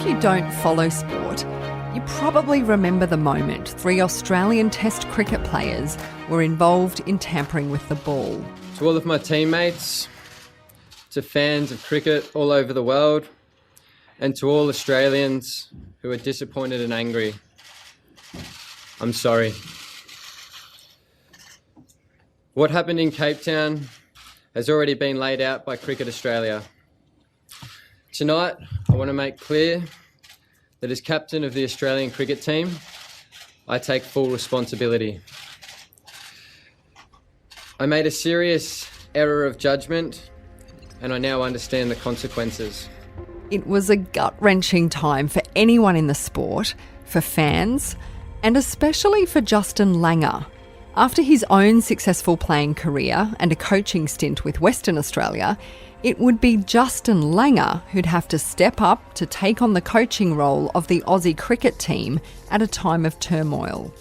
you don't follow sport, you probably remember the moment 3 Australian Test cricket players were involved in tampering with the ball. To all of my teammates, to fans of cricket all over the world, and to all Australians who are disappointed and angry, I'm sorry. What happened in Cape Town has already been laid out by Cricket Australia. Tonight, I want to make clear that as captain of the Australian cricket team, I take full responsibility. I made a serious error of judgment, and I now understand the consequences. It was a gut-wrenching time for anyone in the sport, for fans, and especially for Justin Langer. After his own successful playing career and a coaching stint with Western Australia, it would be Justin Langer who'd have to step up to take on the coaching role of the Aussie cricket team at a time of turmoil.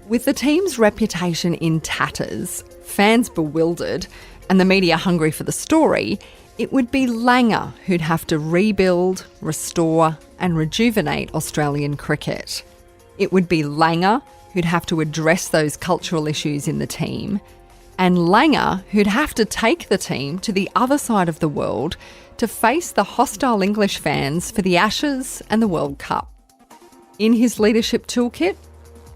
With the team's reputation in tatters, fans bewildered, and the media hungry for the story, it would be Langer who'd have to rebuild, restore and rejuvenate Australian cricket. It would be Langer who'd have to address those cultural issues in the team, and Langer who'd have to take the team to the other side of the world to face the hostile English fans for the Ashes and the World Cup. In his leadership toolkit,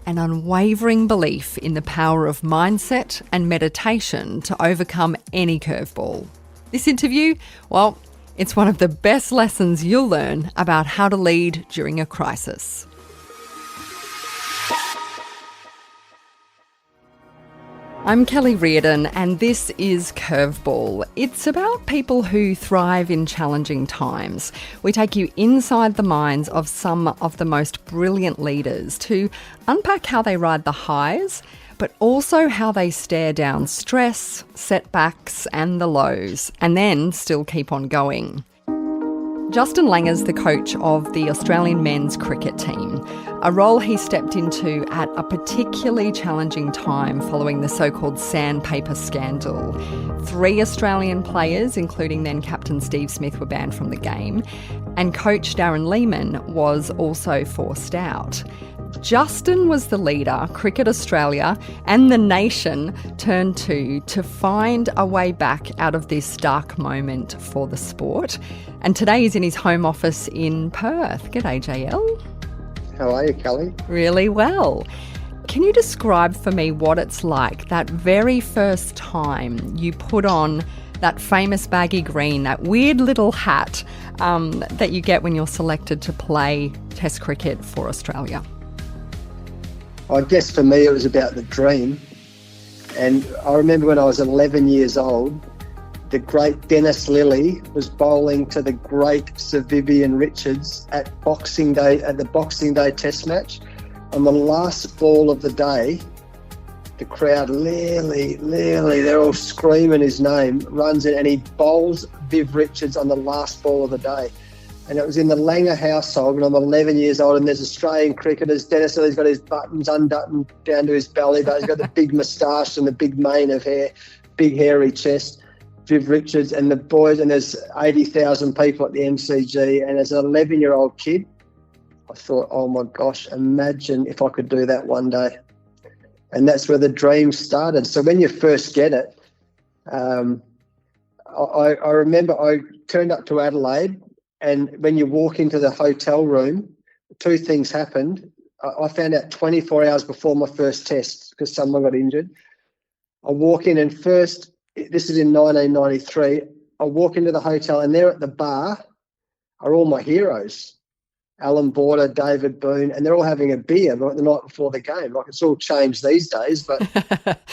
an unwavering belief in the power of mindset and meditation to overcome any curveball. This interview, well, it's one of the best lessons you'll learn about how to lead during a crisis. I'm Kelly Reardon and this is Curveball. It's about people who thrive in challenging times. We take you inside the minds of some of the most brilliant leaders to unpack how they ride the highs, but also how they stare down stress, setbacks and the lows, and then still keep on going. Justin Langer's the coach of the Australian men's cricket team, a role he stepped into at a particularly challenging time following the so-called sandpaper scandal. 3 Australian players, including then captain Steve Smith, were banned from the game, and coach Darren Lehmann was also forced out. Justin was the leader Cricket Australia and the nation turned to find a way back out of this dark moment for the sport. And today he's in his home office in Perth. G'day, JL. How are you, Kelly? Really well. Can you describe for me what it's like that very first time you put on that famous baggy green, that weird little hat that you get when you're selected to play Test cricket for Australia? I guess for me it was about the dream. And I remember when I was 11 years old, the great Dennis Lilly was bowling to the great Sir Vivian Richards at Boxing Day, at the Boxing Day Test match. On the last ball of the day, the crowd, Lilly, they're all screaming his name, runs in and he bowls Viv Richards on the last ball of the day. And it was in the Langer household when I'm 11 years old, and there's Australian cricketers. Dennis Lilly's got his buttons undone down to his belly, but he's got the big moustache and the big mane of hair, big hairy chest. Viv Richards and the boys, and there's 80,000 people at the MCG. And as an 11-year-old kid, I thought, oh my gosh, imagine if I could do that one day. And that's where the dream started. So when you first get it, I remember I turned up to Adelaide, and when you walk into the hotel room, 2 things happened. I found out 24 hours before my first test because someone got injured. I walk in and first, this is in 1993, I walk into the hotel and there at the bar are all my heroes. Alan Border, David Boone, and they're all having a beer the night before the game. Like, it's all changed these days, but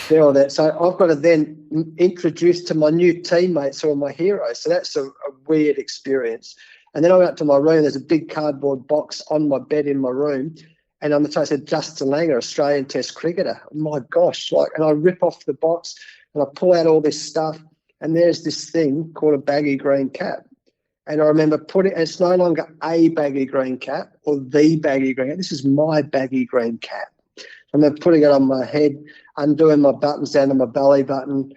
they're all there. So I've got to then introduce to my new teammates who are my heroes. So that's a weird experience. And then I went up to my room. There's a big cardboard box on my bed in my room. And on the top it said Justin Langer, Australian Test cricketer. Oh my gosh. And I rip off the box and I pull out all this stuff. And there's this thing called a baggy green cap. And I remember it's no longer a baggy green cap or the baggy green cap. This is my baggy green cap. I remember putting it on my head, undoing my buttons down to my belly button,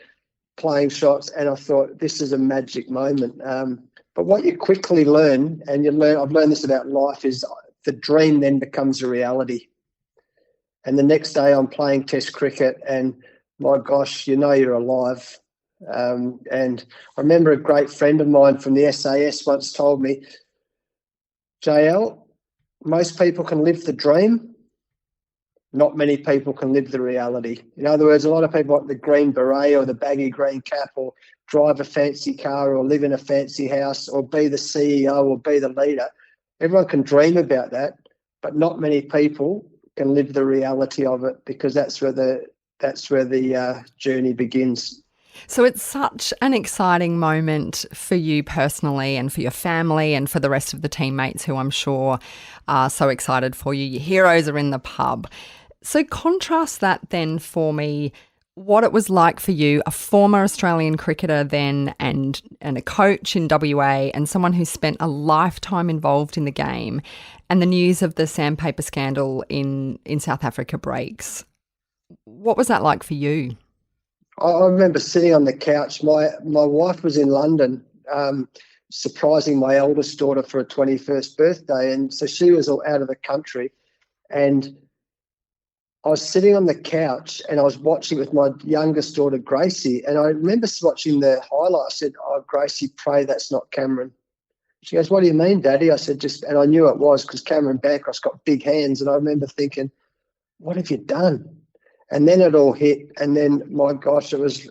playing shots, and I thought, this is a magic moment. But what you quickly learn, and I've learned this about life, is the dream then becomes a reality. And the next day I'm playing Test cricket, and my gosh, you're alive. And I remember a great friend of mine from the SAS once told me, JL, most people can live the dream, not many people can live the reality. In other words, a lot of people want the green beret or the baggy green cap or drive a fancy car or live in a fancy house or be the CEO or be the leader. Everyone can dream about that, but not many people can live the reality of it, because that's where the journey begins. So it's such an exciting moment for you personally and for your family and for the rest of the teammates who I'm sure are so excited for you. Your heroes are in the pub. So contrast that then for me, what it was like for you, a former Australian cricketer then and a coach in WA and someone who spent a lifetime involved in the game, and the news of the sandpaper scandal in South Africa breaks. What was that like for you? I remember sitting on the couch. My wife was in London, surprising my eldest daughter for her 21st birthday, and so she was all out of the country. And I was sitting on the couch and I was watching with my youngest daughter, Gracie, and I remember watching the highlight. I said, "Oh, Gracie, pray that's not Cameron." She goes, "What do you mean, Daddy?" I said, and I knew it was, because Cameron Bancroft's got big hands, and I remember thinking, what have you done? And then it all hit, and then, my gosh, I was,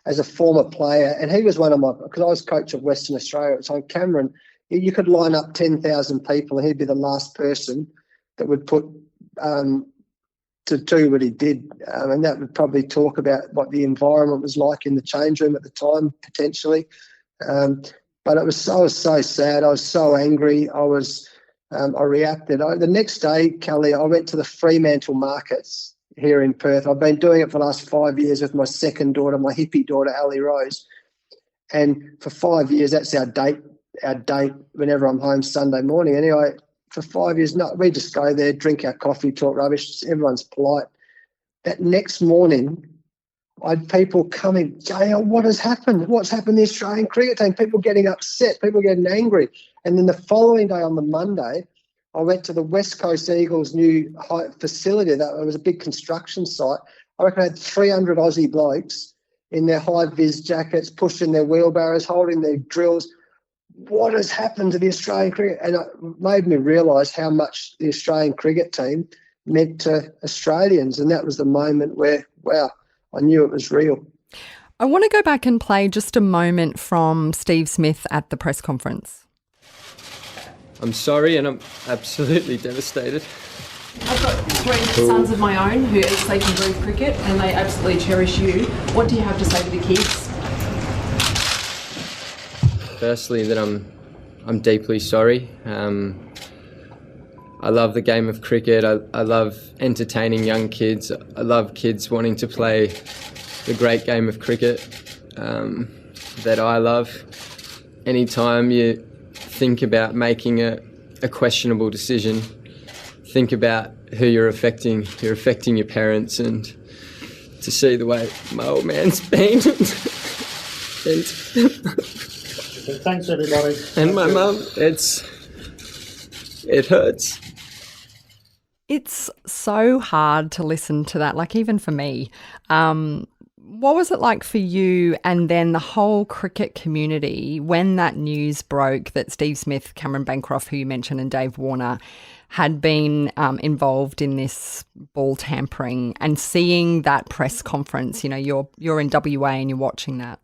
as a former player, and he was one of because I was coach of Western Australia at the time, Cameron, you could line up 10,000 people and he'd be the last person that would put to do what he did. And that would probably talk about what the environment was like in the change room at the time, potentially. But I was so sad. I was so angry. I reacted. The next day, Kelly, I went to the Fremantle markets here in Perth. I've been doing it for the last 5 years with my second daughter, my hippie daughter, Ali Rose. And for 5 years, that's our date whenever I'm home Sunday morning. Anyway, for 5 years, no, we just go there, drink our coffee, talk rubbish. Everyone's polite. That next morning, I had people coming, JL, what has happened? What's happened to the Australian cricket team? People getting upset, people getting angry. And then the following day, on the Monday, I went to the West Coast Eagles' new facility. That was a big construction site. I reckon I had 300 Aussie blokes in their high-vis jackets, pushing their wheelbarrows, holding their drills. What has happened to the Australian cricket? And it made me realise how much the Australian cricket team meant to Australians. And that was the moment where, wow, I knew it was real. I want to go back and play just a moment from Steve Smith at the press conference. I'm sorry, and I'm absolutely devastated. I've got 3 sons of my own who eat, sleep and breathe cricket, and they absolutely cherish you. What do you have to say to the kids? Firstly, that I'm deeply sorry. I love the game of cricket. I love entertaining young kids. I love kids wanting to play the great game of cricket that I love. Anytime you think about making a questionable decision, think about who you're affecting. You're affecting your parents, and to see the way my old man's been and thanks everybody. And my mum, it hurts. It's so hard to listen to that, like even for me. What was it like for you and then the whole cricket community when that news broke that Steve Smith, Cameron Bancroft, who you mentioned, and Dave Warner had been involved in this ball tampering, and seeing that press conference? You know, you're in WA and you're watching that.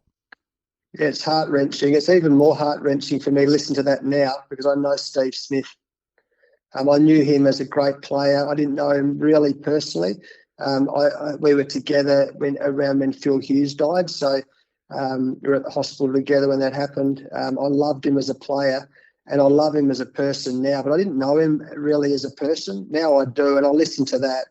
Yeah, it's heart-wrenching. It's even more heart-wrenching for me to listen to that now, because I know Steve Smith. I knew him as a great player. I didn't know him really personally. We were together around when Phil Hughes died, so we were at the hospital together when that happened. I loved him as a player, and I love him as a person now, but I didn't know him really as a person. Now I do, and I listen to that.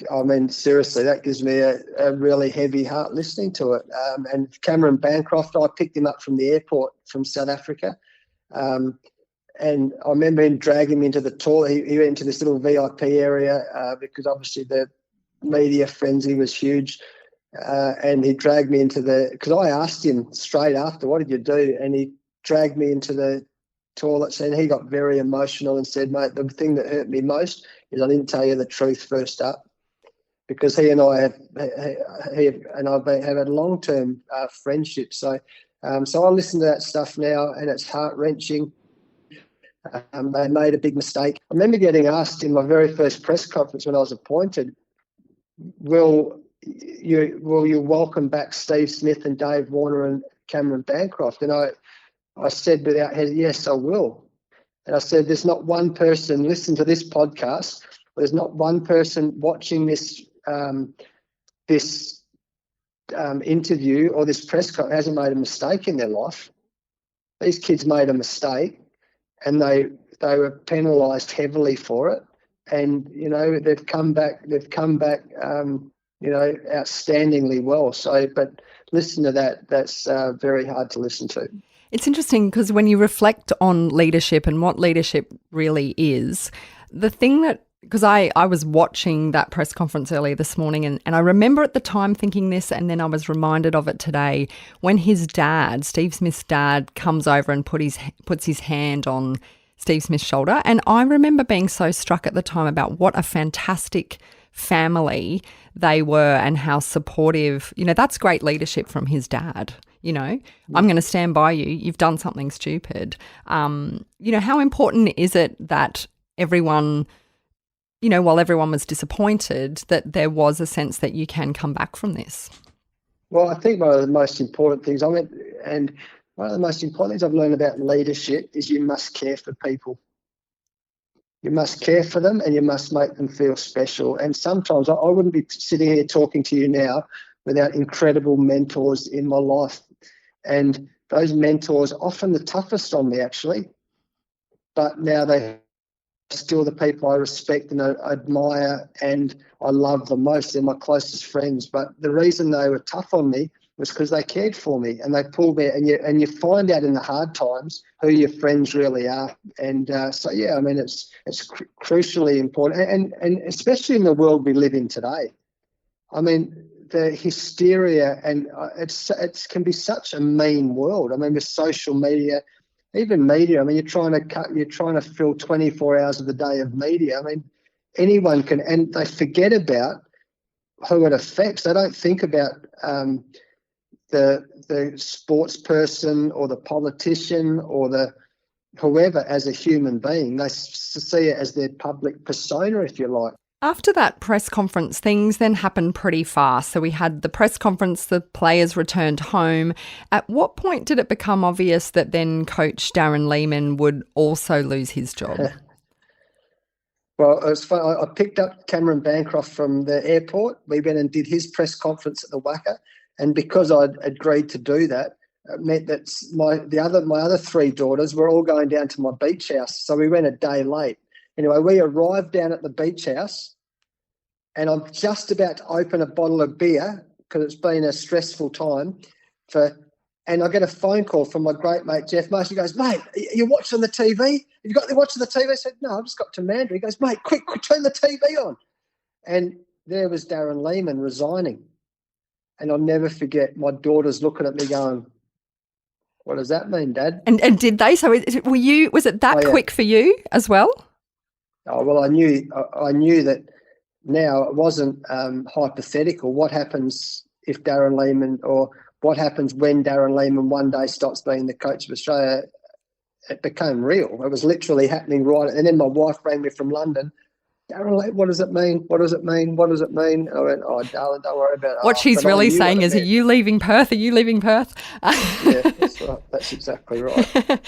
I mean, seriously, that gives me a really heavy heart listening to it. And Cameron Bancroft, I picked him up from the airport from South Africa. And I remember him dragging me into the toilet. He went into this little VIP area because obviously the media frenzy was huge. and he dragged me into because I asked him straight after, what did you do? And he dragged me into the toilets, and he got very emotional and said, mate, the thing that hurt me most is I didn't tell you the truth first up, because he and I have had a long-term friendship. So I listen to that stuff now, and it's heart-wrenching. They made a big mistake. I remember getting asked in my very first press conference when I was appointed, will you welcome back Steve Smith and Dave Warner and Cameron Bancroft? And I said without hesitation, yes, I will. And I said, there's not one person listen to this podcast. There's not one person watching this interview or this press conference hasn't made a mistake in their life. These kids made a mistake, and they were penalised heavily for it. And they've come back. Outstandingly well. So, but listen to that. That's very hard to listen to. It's interesting because when you reflect on leadership and what leadership really is, the thing that, because I was watching that press conference earlier this morning, and I remember at the time thinking this, and then I was reminded of it today when his dad, Steve Smith's dad, comes over and puts his hand on Steve Smith's shoulder. And I remember being so struck at the time about what a fantastic family they were and how supportive. That's great leadership from his dad. I'm going to stand by you. You've done something stupid. How important is it that everyone, while everyone was disappointed, that there was a sense that you can come back from this? Well, I think one of the most important things I've learned about leadership is you must care for people. You must care for them, and you must make them feel special. And sometimes I wouldn't be sitting here talking to you now without incredible mentors in my life. And those mentors, often the toughest on me actually, but now they're still the people I respect and admire and I love the most. They're my closest friends. But the reason they were tough on me was because they cared for me and they pulled me. And you find out in the hard times who your friends really are. And it's crucially important, and especially in the world we live in today. I mean, the hysteria, and it can be such a mean world. I mean, with social media, even media. I mean, you're trying to fill 24 hours of the day of media. I mean, anyone can, and they forget about who it affects. They don't think about the sports person or the politician or the whoever as a human being. They see it as their public persona, if you like. After that press conference, things then happened pretty fast. So we had the press conference, the players returned home. At what point did it become obvious that then coach Darren Lehmann would also lose his job? Well, it was fun. I picked up Cameron Bancroft from the airport. We went and did his press conference at the Wacker. And because I'd agreed to do that, it meant that my other three daughters were all going down to my beach house. So we went a day late. Anyway, we arrived down at the beach house and I'm just about to open a bottle of beer because it's been a stressful time. And I get a phone call from my great mate, Jeff Marsh. He goes, mate, you're watching the TV? You've got to watching the TV? I said, no, I've just got to Mandurah. He goes, mate, quick, turn the TV on. And there was Darren Lehmann resigning. And I'll never forget my daughters looking at me going, what does that mean, Dad? And did they? So was it that quick for you as well? Oh, well, I knew that now it wasn't hypothetical. What happens if Darren Lehmann, or what happens when Darren Lehmann one day stops being the coach of Australia? It became real. It was literally happening right. And then my wife rang me from London. Darren Lehmann, what does it mean? What does it mean? What does it mean? I went, oh, darling, don't worry about it. What she's really saying is, are you leaving Perth? Are you leaving Perth? Yeah, that's right. That's exactly right.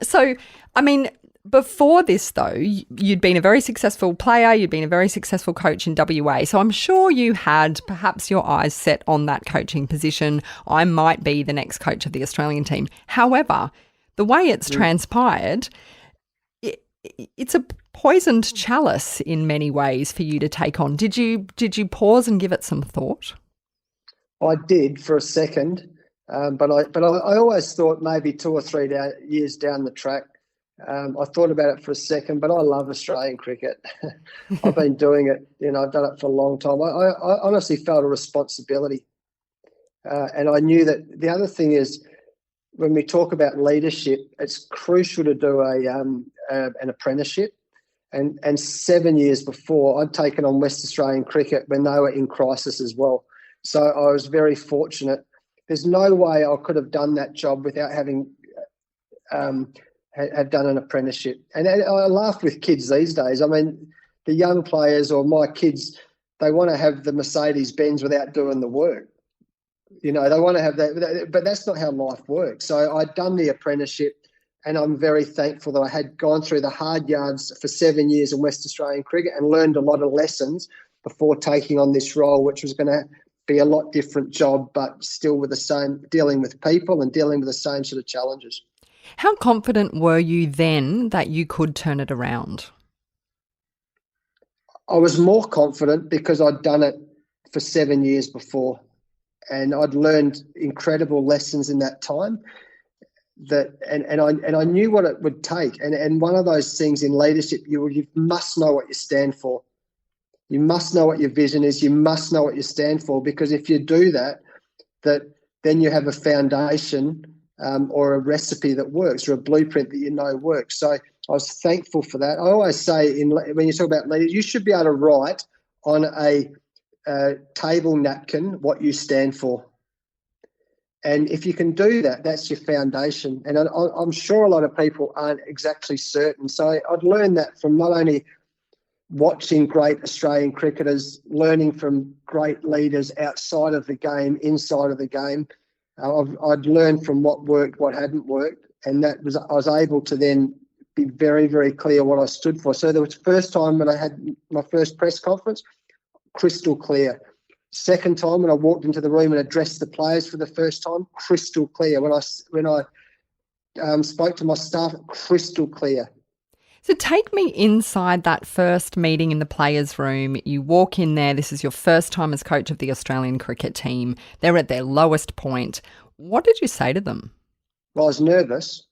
So, I mean, before this, though, you'd been a very successful player, you'd been a very successful coach in WA. So I'm sure you had perhaps your eyes set on that coaching position. I might be the next coach of the Australian team. However, the way it's transpired, it's a poisoned chalice in many ways for you to take on. Did you pause and give it some thought? I did for a second, but I always thought maybe 2 or 3 years down the track. I thought about it for a second, but I love Australian cricket. I've been doing it, I've done it for a long time. I honestly felt a responsibility And I knew that the other thing is, when we talk about leadership, it's crucial to do an apprenticeship. And 7 years before, I'd taken on West Australian cricket when they were in crisis as well. So I was very fortunate. There's no way I could have done that job without having have done an apprenticeship. And I laugh with kids these days. I mean, the young players or my kids, they want to have the Mercedes-Benz without doing the work. You know, they want to have that, but that's not how life works. So I'd done the apprenticeship, and I'm very thankful that I had gone through the hard yards for 7 years in West Australian cricket and learned a lot of lessons before taking on this role, which was going to be a lot different job, but still with the same, dealing with people and dealing with the same sort of challenges. How confident were you then that you could turn it around? I was more confident because I'd done it for 7 years before, and I'd learned incredible lessons in that time. And I knew what it would take. And one of those things in leadership, you must know what you stand for. You must know what your vision is. You must know what you stand for, because if you do that, then you have a foundation or a recipe that works, or a blueprint that you know works. So I was thankful for that. I always say, when you talk about leaders, you should be able to write on a table napkin what you stand for. And if you can do that, that's your foundation. And I'm sure a lot of people aren't exactly certain. So I'd learned that from not only watching great Australian cricketers, learning from great leaders outside of the game, inside of the game. I'd learned from what worked, what hadn't worked. And I was able to then be very, very clear what I stood for. So there was the first time when I had my first press conference, crystal clear. Second time when I walked into the room and addressed the players for the first time, crystal clear. When I spoke to my staff, crystal clear. So take me inside that first meeting in the players' room. You walk in there. This is your first time as coach of the Australian cricket team. They're at their lowest point. What did you say to them? Well, I was nervous,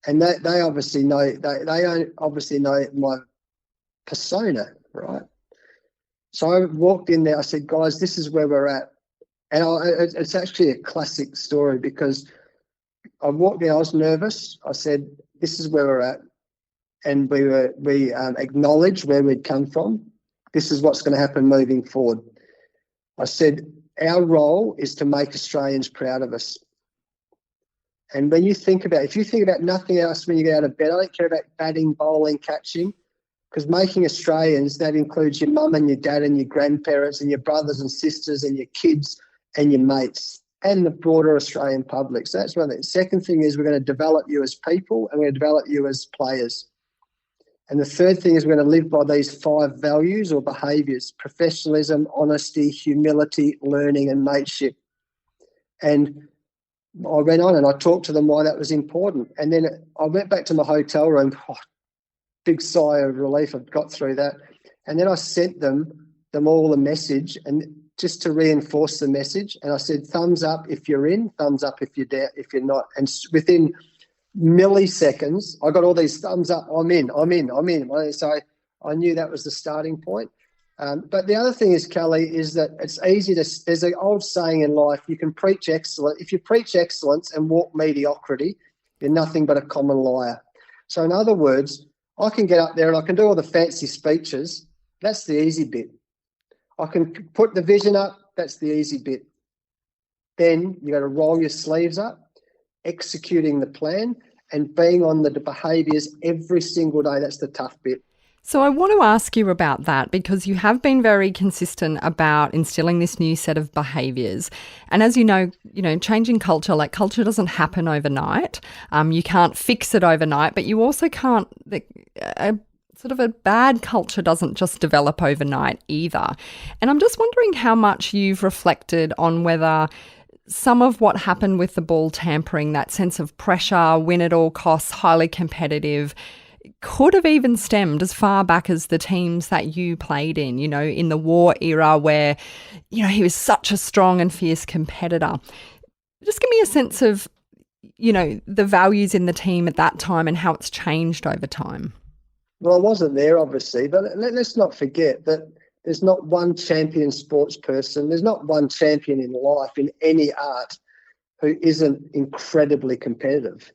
and they obviously know. They obviously know my persona, right? So I walked in there. I said, "Guys, this is where we're at," and it's actually a classic story, because I walked in. I was nervous. I said, "This is where we're at," and we acknowledged where we'd come from. This is what's going to happen moving forward. I said, "Our role is to make Australians proud of us." And if you think about nothing else when you get out of bed, I don't care about batting, bowling, catching. Because making Australians, that includes your mum and your dad and your grandparents and your brothers and sisters and your kids and your mates and the broader Australian public. So that's one thing. Second thing is, we're going to develop you as people, and we're going to develop you as players. And the third thing is, we're going to live by these 5 values or behaviours: professionalism, honesty, humility, learning and mateship. And I went on and I talked to them why that was important. And then I went back to my hotel room. Big sigh of relief. I've got through that. And then I sent them all a message, and just to reinforce the message. And I said, thumbs up if you're in, thumbs up if you're not. And within milliseconds, I got all these thumbs up. I'm in. So I knew that was the starting point. But the other thing is, Kelly, is that it's easy there's an old saying in life: you can preach excellence. If you preach excellence and walk mediocrity, you're nothing but a common liar. So in other words, I can get up there and I can do all the fancy speeches. That's the easy bit. I can put the vision up. That's the easy bit. Then you got to roll your sleeves up, executing the plan and being on the behaviours every single day. That's the tough bit. So I want to ask you about that, because you have been very consistent about instilling this new set of behaviours. And as you know, changing culture, like culture doesn't happen overnight. You can't fix it overnight, but you also can't, sort of a bad culture doesn't just develop overnight either. And I'm just wondering how much you've reflected on whether some of what happened with the ball tampering, that sense of pressure, win at all costs, highly competitive, could have even stemmed as far back as the teams that you played in the war era where, he was such a strong and fierce competitor. Just give me a sense of, the values in the team at that time and how it's changed over time. Well, I wasn't there, obviously, but let's not forget that there's not one champion sports person, there's not one champion in life, in any art, who isn't incredibly competitive.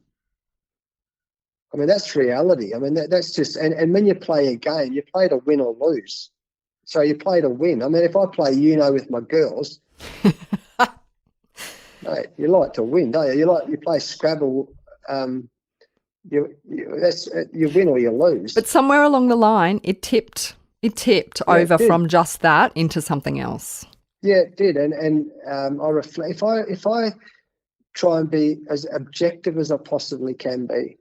I mean, that's reality. I mean, that's just, and when you play a game, you play to win or lose. So you play to win. I mean, if I play with my girls, mate, you like to win, don't you? You play Scrabble, you win or you lose. But somewhere along the line, it tipped over from just that into something else. Yeah, it did. And I reflect, if I try and be as objective as I possibly can be,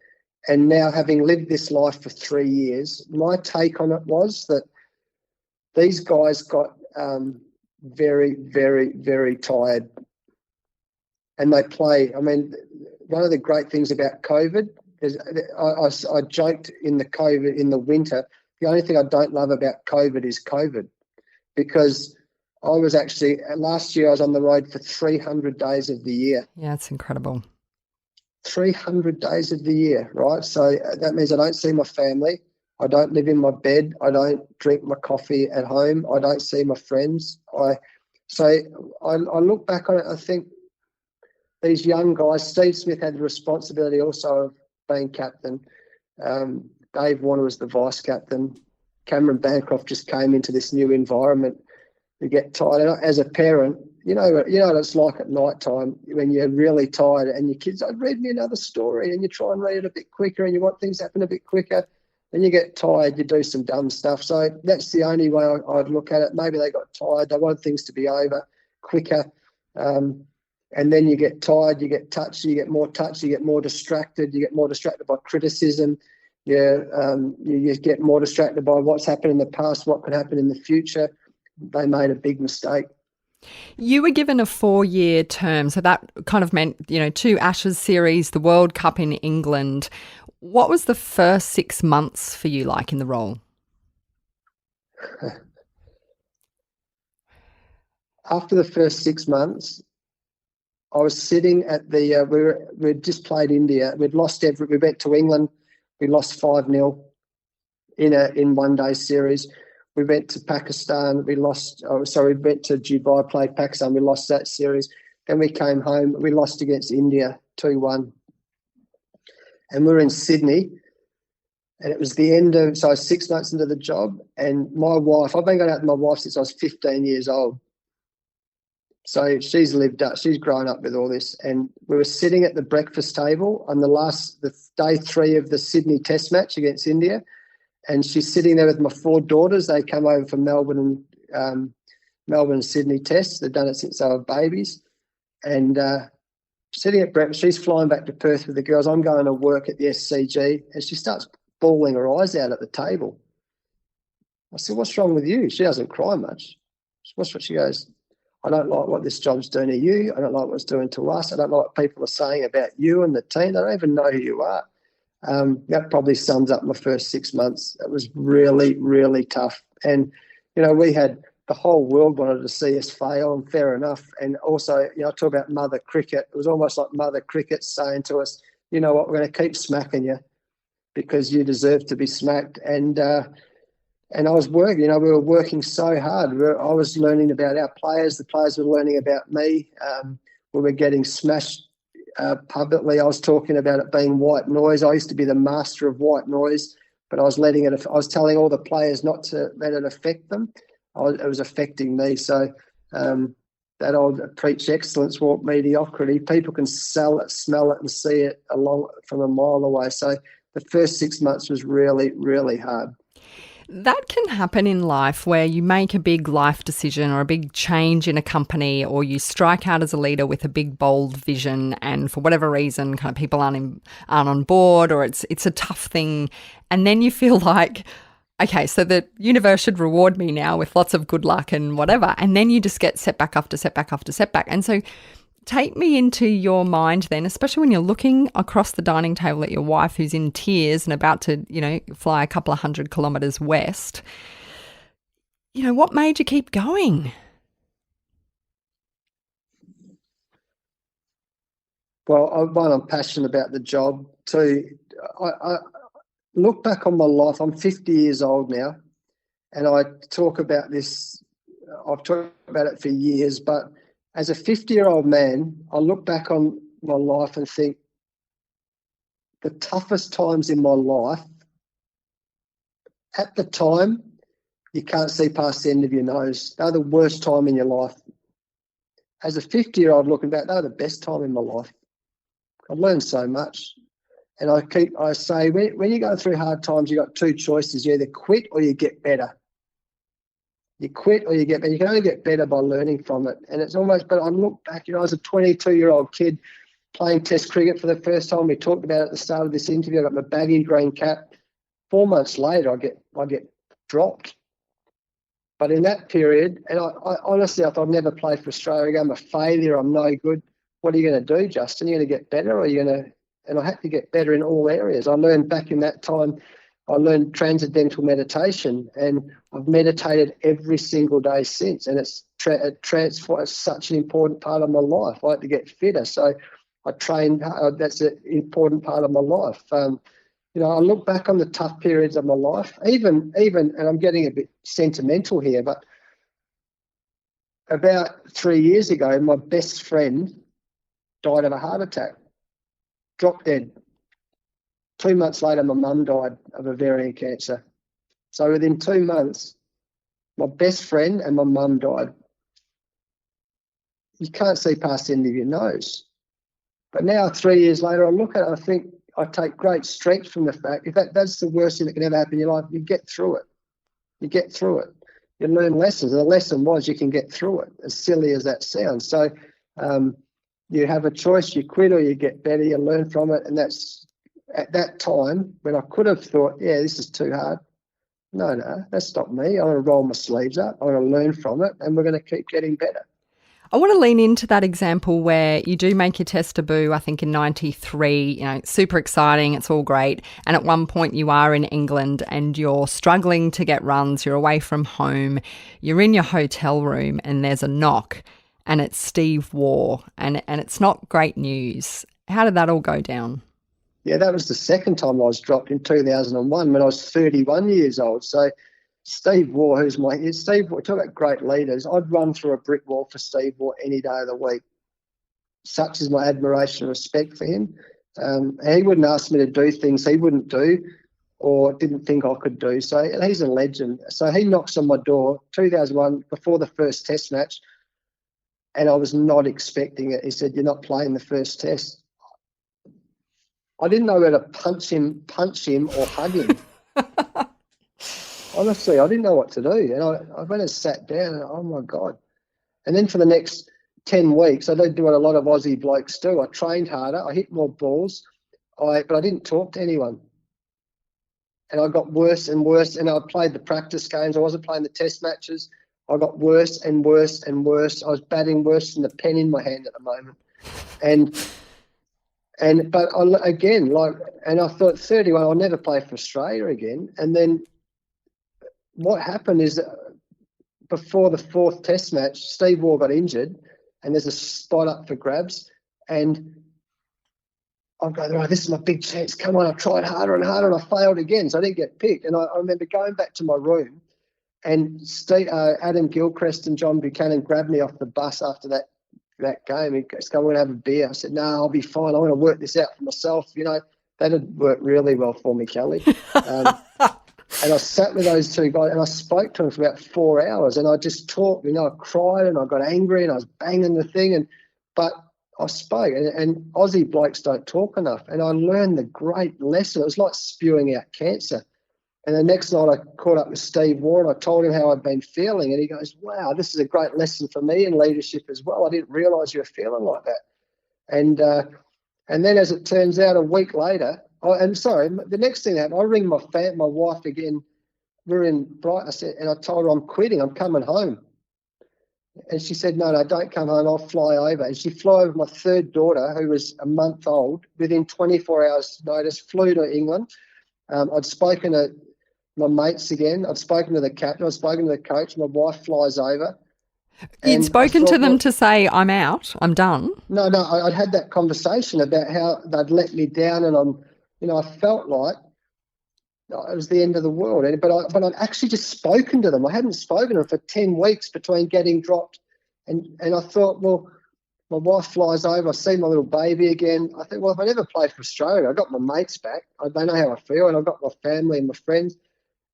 and now having lived this life for 3 years, my take on it was that these guys got very, very, very tired, and they play. I mean, one of the great things about COVID is I joked in the winter. The only thing I don't love about COVID is COVID, because I was actually, last year I was on the road for 300 days of the year. Yeah, it's incredible. 300 days of the year, right? So that means I don't see my family. I don't live in my bed. I don't drink my coffee at home. I don't see my friends. I look back on it, I think these young guys, Steve Smith had the responsibility also of being captain. Dave Warner was the vice captain. Cameron Bancroft just came into this new environment. You get tired. And as a parent, you know what it's like at night time when you're really tired and your kids, read me another story, and you try and read it a bit quicker and you want things to happen a bit quicker. Then you get tired, you do some dumb stuff. So that's the only way I'd look at it. Maybe they got tired. They want things to be over quicker. And then you get tired, you get touchy, you get more touchy, you get more distracted. You get more distracted by criticism. You get more distracted by what's happened in the past, what could happen in the future. They made a big mistake. You were given a 4-year term, so that kind of meant, 2 Ashes series, the World Cup in England. What was the first 6 months for you like in the role? After the first 6 months, I was sitting at the, we'd just played India. We'd lost we went to England. We lost 5-0 in one-day series. We went to Pakistan. We went to Dubai, played Pakistan. We lost that series. Then we came home. We lost against India 2-1. And we were in Sydney. And it was the end of, so I was 6 months into the job. And my wife, I've been going out with my wife since I was 15 years old. So she's grown up with all this. And we were sitting at the breakfast table on the day 3 of the Sydney Test match against India. And she's sitting there with my 4 daughters. They come over from Melbourne and Sydney Tests. They've done it since they were babies. And sitting at breakfast, she's flying back to Perth with the girls. I'm going to work at the SCG, and she starts bawling her eyes out at the table. I said, "What's wrong with you?" She doesn't cry much. She goes, "I don't like what this job's doing to you. I don't like what it's doing to us. I don't like what people are saying about you and the team. They don't even know who you are." That probably sums up my first 6 months. It was really, really tough. And, we had the whole world wanted to see us fail, and fair enough. And also, I talk about Mother Cricket. It was almost like Mother Cricket saying to us, "You know what, we're going to keep smacking you because you deserve to be smacked." And I was working, we were working so hard. I was learning about our players. The players were learning about me. We were getting smashed publicly. I was talking about it being white noise. I used to be the master of white noise, but I was telling all the players not to let it affect them. It was affecting me. So that old preach excellence, walk mediocrity. People can smell it, and see it from a mile away. So the first 6 months was really, really hard. That can happen in life where you make a big life decision or a big change in a company, or you strike out as a leader with a big, bold vision, and for whatever reason, kind of people aren't on board, or it's a tough thing. And then you feel like, okay, so the universe should reward me now with lots of good luck and whatever. And then you just get setback after setback after setback. And so take me into your mind then, especially when you're looking across the dining table at your wife who's in tears and about to, fly a couple of 100 kilometres west. What made you keep going? Well, I'm passionate about the job. 2, I look back on my life. I'm 50 years old now, And I talk about this, I've talked about it for years, but as a 50-year-old man, I look back on my life and think the toughest times in my life, at the time, you can't see past the end of your nose. They're the worst time in your life. As a 50-year-old looking back, they're the best time in my life. I've learned so much. And I say, when you go through hard times, you've got two choices. You either quit or you get better. You quit or you get better. You can only get better by learning from it. And it's almost, but I look back, I was a 22-year-old kid playing Test cricket for the first time. We talked about it at the start of this interview. I got my baggy green cap. 4 months later, I get dropped. But in that period, and I honestly, I thought I'd never play for Australia again. I'm a failure. I'm no good. What are you going to do, Justin? Are you going to get better, or are you going to? And I had to get better in all areas. I learned back in that time. I learned transcendental meditation, and I've meditated every single day since. And it's transformed. It's such an important part of my life. I had to get fitter, so I trained. That's an important part of my life. I look back on the tough periods of my life, even, and I'm getting a bit sentimental here, but about 3 years ago, my best friend died of a heart attack, dropped dead. 2 months later, my mum died of ovarian cancer. So within 2 months, my best friend and my mum died. You can't see past the end of your nose. But now, 3 years later, I look at it, I think, I take great strength from the fact if that's the worst thing that can ever happen in your life, you get through it. You get through it. You learn lessons. And the lesson was you can get through it, as silly as that sounds. So you have a choice. You quit or you get better. You learn from it. And that's at that time when I could have thought, yeah, this is too hard. No, that's not me. I want to roll my sleeves up. I want to learn from it, and we're going to keep getting better. I want to lean into that example where you do make your Test debut, I think in 93, super exciting, it's all great. And at one point you are in England and you're struggling to get runs, you're away from home, you're in your hotel room and there's a knock and it's Steve Waugh and it's not great news. How did that all go down? Yeah, that was the second time I was dropped in 2001 when I was 31 years old. So Steve Waugh, talk about great leaders. I'd run through a brick wall for Steve Waugh any day of the week. Such is my admiration and respect for him. And he wouldn't ask me to do things he wouldn't do or didn't think I could do. So he's a legend. So he knocks on my door, 2001, before the first Test match, and I was not expecting it. He said, "You're not playing the first Test." I didn't know whether to punch him or hug him. Honestly, I didn't know what to do. And I went and sat down and, oh, my God. And then for the next 10 weeks, I did what a lot of Aussie blokes do. I trained harder. I hit more balls, but I didn't talk to anyone. And I got worse and worse. And I played the practice games. I wasn't playing the Test matches. I got worse and worse and worse. I was batting worse than the pen in my hand at the moment. But I thought 31, I'll never play for Australia again. And then what happened is that before the fourth Test match, Steve Waugh got injured and there's a spot up for grabs. And I'm going, right, this is my big chance. Come on, I tried harder and harder and I failed again. So I didn't get picked. And I remember going back to my room and Adam Gilchrist and John Buchanan grabbed me off the bus after that game. He goes, "Come, we're going to have a beer." I said, "No, I'll be fine. I want to work this out for myself." That had worked really well for me, Kelly. And I sat with those two guys and I spoke to them for about 4 hours and I just talked, I cried and I got angry and I was banging the thing. But I spoke and Aussie blokes don't talk enough. And I learned the great lesson. It was like spewing out cancer. And the next night I caught up with Steve Waugh and I told him how I'd been feeling. And he goes, "Wow, this is a great lesson for me in leadership as well. I didn't realise you were feeling like that." And then as it turns out, a week later, the next thing that happened, I ring my wife again. We're in Brighton, and I told her I'm quitting. I'm coming home. And she said, no, don't come home. I'll fly over. And she flew over my third daughter, who was a month old, within 24 hours notice, flew to England. I'd spoken to my mates again. I'd spoken to the captain. I'd spoken to the coach. My wife flies over. You'd spoken to them to say, "I'm out, I'm done"? No, I'd had that conversation about how they'd let me down and I felt like it was the end of the world. But I'd actually just spoken to them. I hadn't spoken to them for 10 weeks between getting dropped. And I thought, well, my wife flies over, I see my little baby again. I think, well, if I never played for Australia, I got my mates back. They know how I feel, and I've got my family and my friends.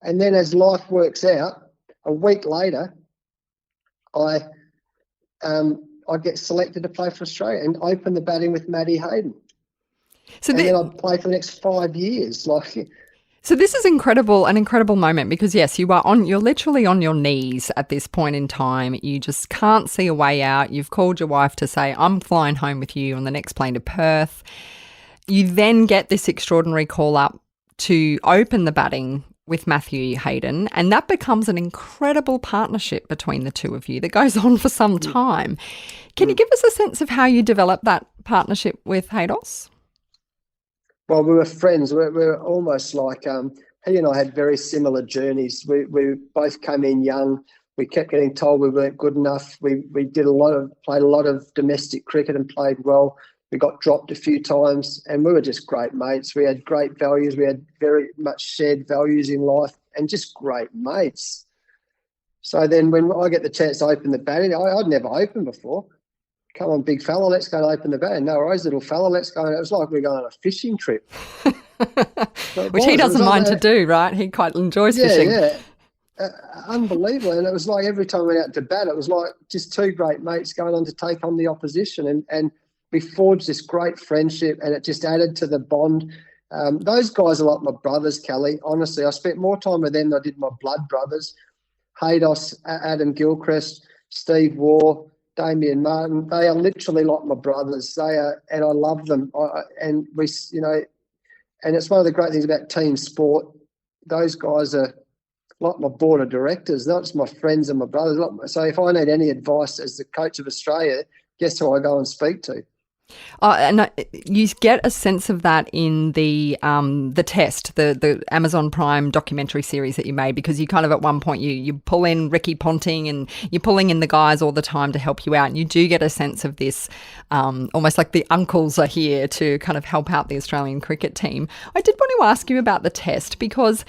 And then as life works out, a week later, I get selected to play for Australia and open the batting with Matty Hayden. So then I played for the next 5 years. So this is an incredible moment, because yes, you're literally on your knees at this point in time. You just can't see a way out. You've called your wife to say, I'm flying home with you on the next plane to Perth. You then get this extraordinary call up to open the batting with Matthew Hayden, and that becomes an incredible partnership between the two of you that goes on for some time. Can you give us a sense of how you developed that partnership with Haydos? Well, we were friends. We were almost like he and I had very similar journeys. We both came in young. We kept getting told we weren't good enough. We played a lot of domestic cricket and played well. We got dropped a few times, and we were just great mates. We had great values. We had very much shared values in life, and just great mates. So then when I get the chance to open the batting, I'd never opened before. Come on, big fella, let's go and open the batting. No worries, little fella, let's go. And it was like we were going on a fishing trip. Which he doesn't mind to do, right? He quite enjoys fishing. Yeah. Unbelievable. And it was like every time we went out to bat, it was like just two great mates going on to take on the opposition. And we forged this great friendship, and it just added to the bond. Those guys are like my brothers, Kelly. Honestly, I spent more time with them than I did my blood brothers. Haydos, Adam Gilchrist, Steve Waugh, Damien Martin, they are literally like my brothers. They are, and I love them. And it's one of the great things about team sport. Those guys are like my board of directors, not just my friends and my brothers. So if I need any advice as the coach of Australia, guess who I go and speak to? And you get a sense of that in the Test, the Amazon Prime documentary series that you made, because you kind of at one point you pull in Ricky Ponting and you're pulling in the guys all the time to help you out, and you do get a sense of this almost like the uncles are here to kind of help out the Australian cricket team. I did want to ask you about the Test, because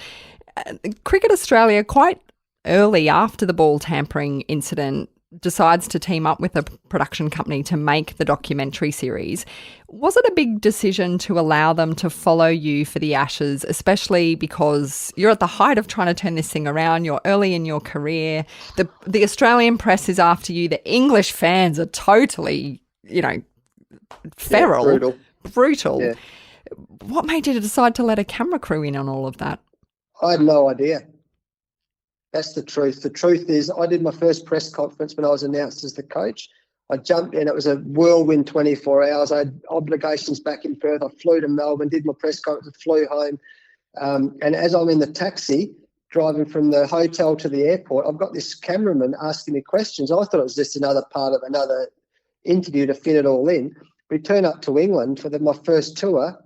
Cricket Australia, quite early after the ball tampering incident, decides to team up with a production company to make the documentary series. Was it a big decision to allow them to follow you for the Ashes, especially because you're at the height of trying to turn this thing around, you're early in your career, the Australian press is after you, the English fans are totally, feral, brutal. Yeah. What made you decide to let a camera crew in on all of that? I had no idea. That's the truth. The truth is I did my first press conference when I was announced as the coach. I jumped in. It was a whirlwind 24 hours. I had obligations back in Perth. I flew to Melbourne, did my press conference, flew home. And as I'm in the taxi driving from the hotel to the airport, I've got this cameraman asking me questions. I thought it was just another part of another interview to fit it all in. We turn up to England for my first tour,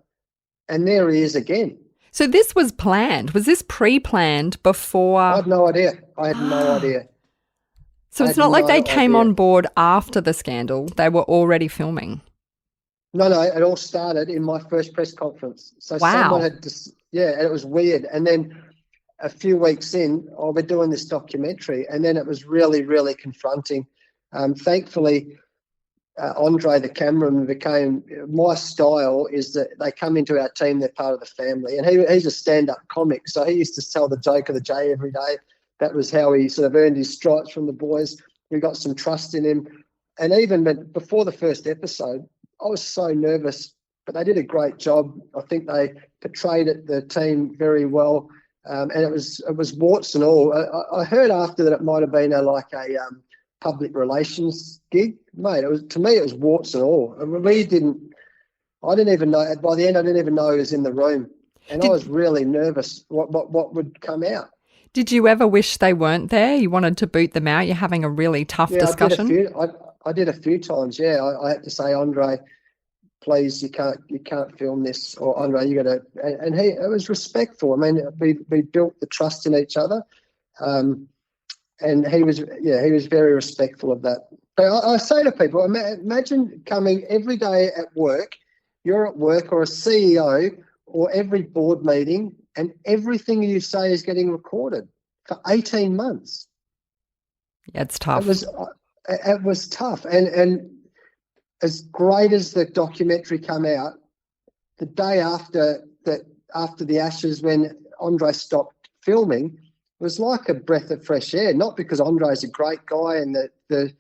and there he is again. So this was planned. Was this pre-planned before? I had no idea. So it's not like they came on board after the scandal. They were already filming. No, it all started in my first press conference. So wow. Someone had and it was weird. And then a few weeks in, we're doing this documentary, and then it was really, really confronting. Thankfully, Andre, the cameraman, became my style is that they come into our team, they're part of the family. And he's a stand-up comic, so he used to tell the joke of the day every day. That was how he sort of earned his stripes from the boys. We got some trust in him. And even before the first episode, I was so nervous, but they did a great job. I think they portrayed the team very well. And it was warts and all. I heard after that it might have been a public relations gig, mate. To me it was warts and all. I didn't even know. By the end, I didn't even know he was in the room, and I was really nervous what would come out. Did you ever wish they weren't there? You wanted to boot them out. You're having a really tough discussion. I did a few times. Yeah, I had to say, Andre, please, you can't film this, or Andre, you got to. And it was respectful. I mean, we built the trust in each other. And he was very respectful of that. But I say to people, imagine coming every day at work, you're at work or a CEO or every board meeting, and everything you say is getting recorded for 18 months. Yeah, it's tough. It was tough. And as great as the documentary come out, the day after the Ashes, when Andre stopped filming, it was like a breath of fresh air. Not because Andre's a great guy and the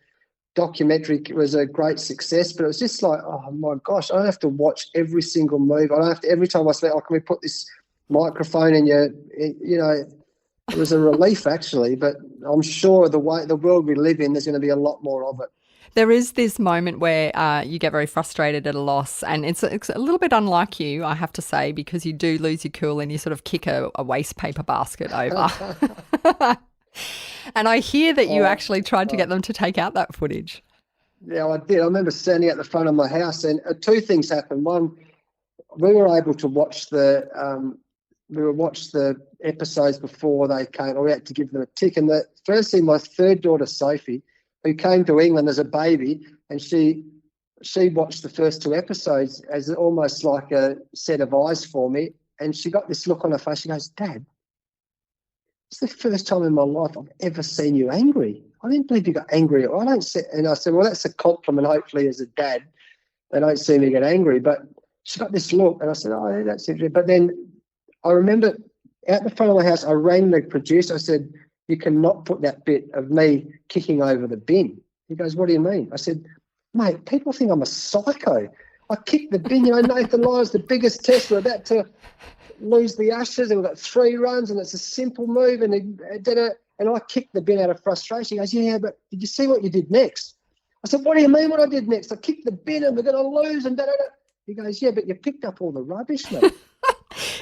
documentary was a great success, but it was just like, oh my gosh, I don't have to watch every single move. I don't have to, every time I say, oh, can we put this microphone in your, you know, it was a relief actually, but I'm sure the world we live in, there's going to be a lot more of it. There is this moment where you get very frustrated at a loss, and it's a little bit unlike you, I have to say, because you do lose your cool and you sort of kick a waste paper basket over. And I hear that you actually tried to get them to take out that footage. Yeah, I did. I remember standing at the front of my house, and two things happened. One, we were able to watch the episodes before they came, or we had to give them a tick. And the first thing, my third daughter, Sophie, who came to England as a baby, and she watched the first two episodes as almost like a set of eyes for me. And she got this look on her face. She goes, Dad, it's the first time in my life I've ever seen you angry. I didn't believe you got angry. And I said, well, that's a compliment, hopefully, as a dad. They don't see me get angry. But she got this look, and I said, oh, that's interesting. But then I remember out the front of my house, I rang the producer. I said, you cannot put that bit of me kicking over the bin. He goes, what do you mean? I said, mate, people think I'm a psycho. I kicked the bin. You know, Nathan Lyon's the biggest test. We're about to lose the Ashes, and we've got 3 runs, and it's a simple move, and I kicked the bin out of frustration. He goes, yeah, but did you see what you did next? I said, what do you mean what I did next? I kicked the bin and we're going to lose and da-da-da. He goes, yeah, but you picked up all the rubbish, mate.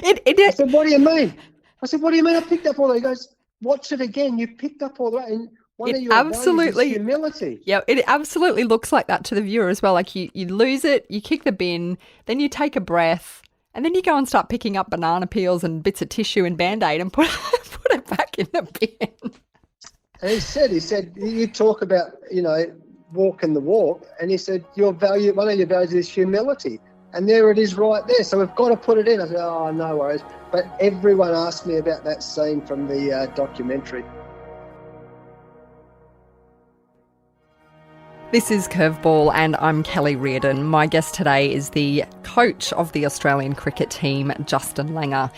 I said, what do you mean? I said, what do you mean I picked up all that? He goes, watch it again. You picked up all that. And one of your values is humility. Yeah, it absolutely looks like that to the viewer as well. Like you lose it, you kick the bin, then you take a breath, and then you go and start picking up banana peels and bits of tissue and Band-Aid and put it back in the bin. And he said, you talk about, you know, walking the walk, and he said, one of your values is humility. And there it is right there. So we've got to put it in. I said, oh, no worries. But everyone asked me about that scene from the documentary. This is Curveball, and I'm Kelly Reardon. My guest today is the coach of the Australian cricket team, Justin Langer.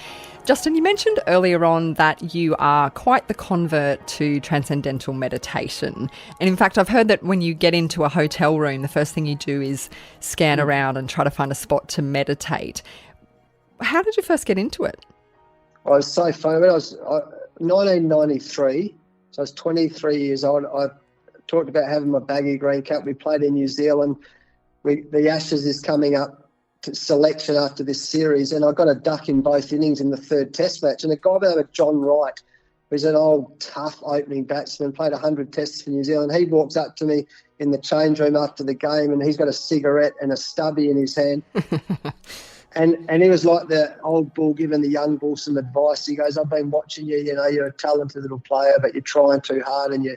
Justin, you mentioned earlier on that you are quite the convert to transcendental meditation. And in fact, I've heard that when you get into a hotel room, the first thing you do is scan around and try to find a spot to meditate. How did you first get into it? I was so funny. When I was 1993, so I was 23 years old. I talked about having my baggy green cap. We played in New Zealand. The Ashes is coming up to selection after this series, and I got a duck in both innings in the third test match. And a guy by the name of John Wright, who's an old, tough opening batsman, played 100 tests for New Zealand. He walks up to me in the change room after the game, and he's got a cigarette and a stubby in his hand. And he was like the old bull giving the young bull some advice. He goes, I've been watching you, you know, you're a talented little player, but you're trying too hard and you're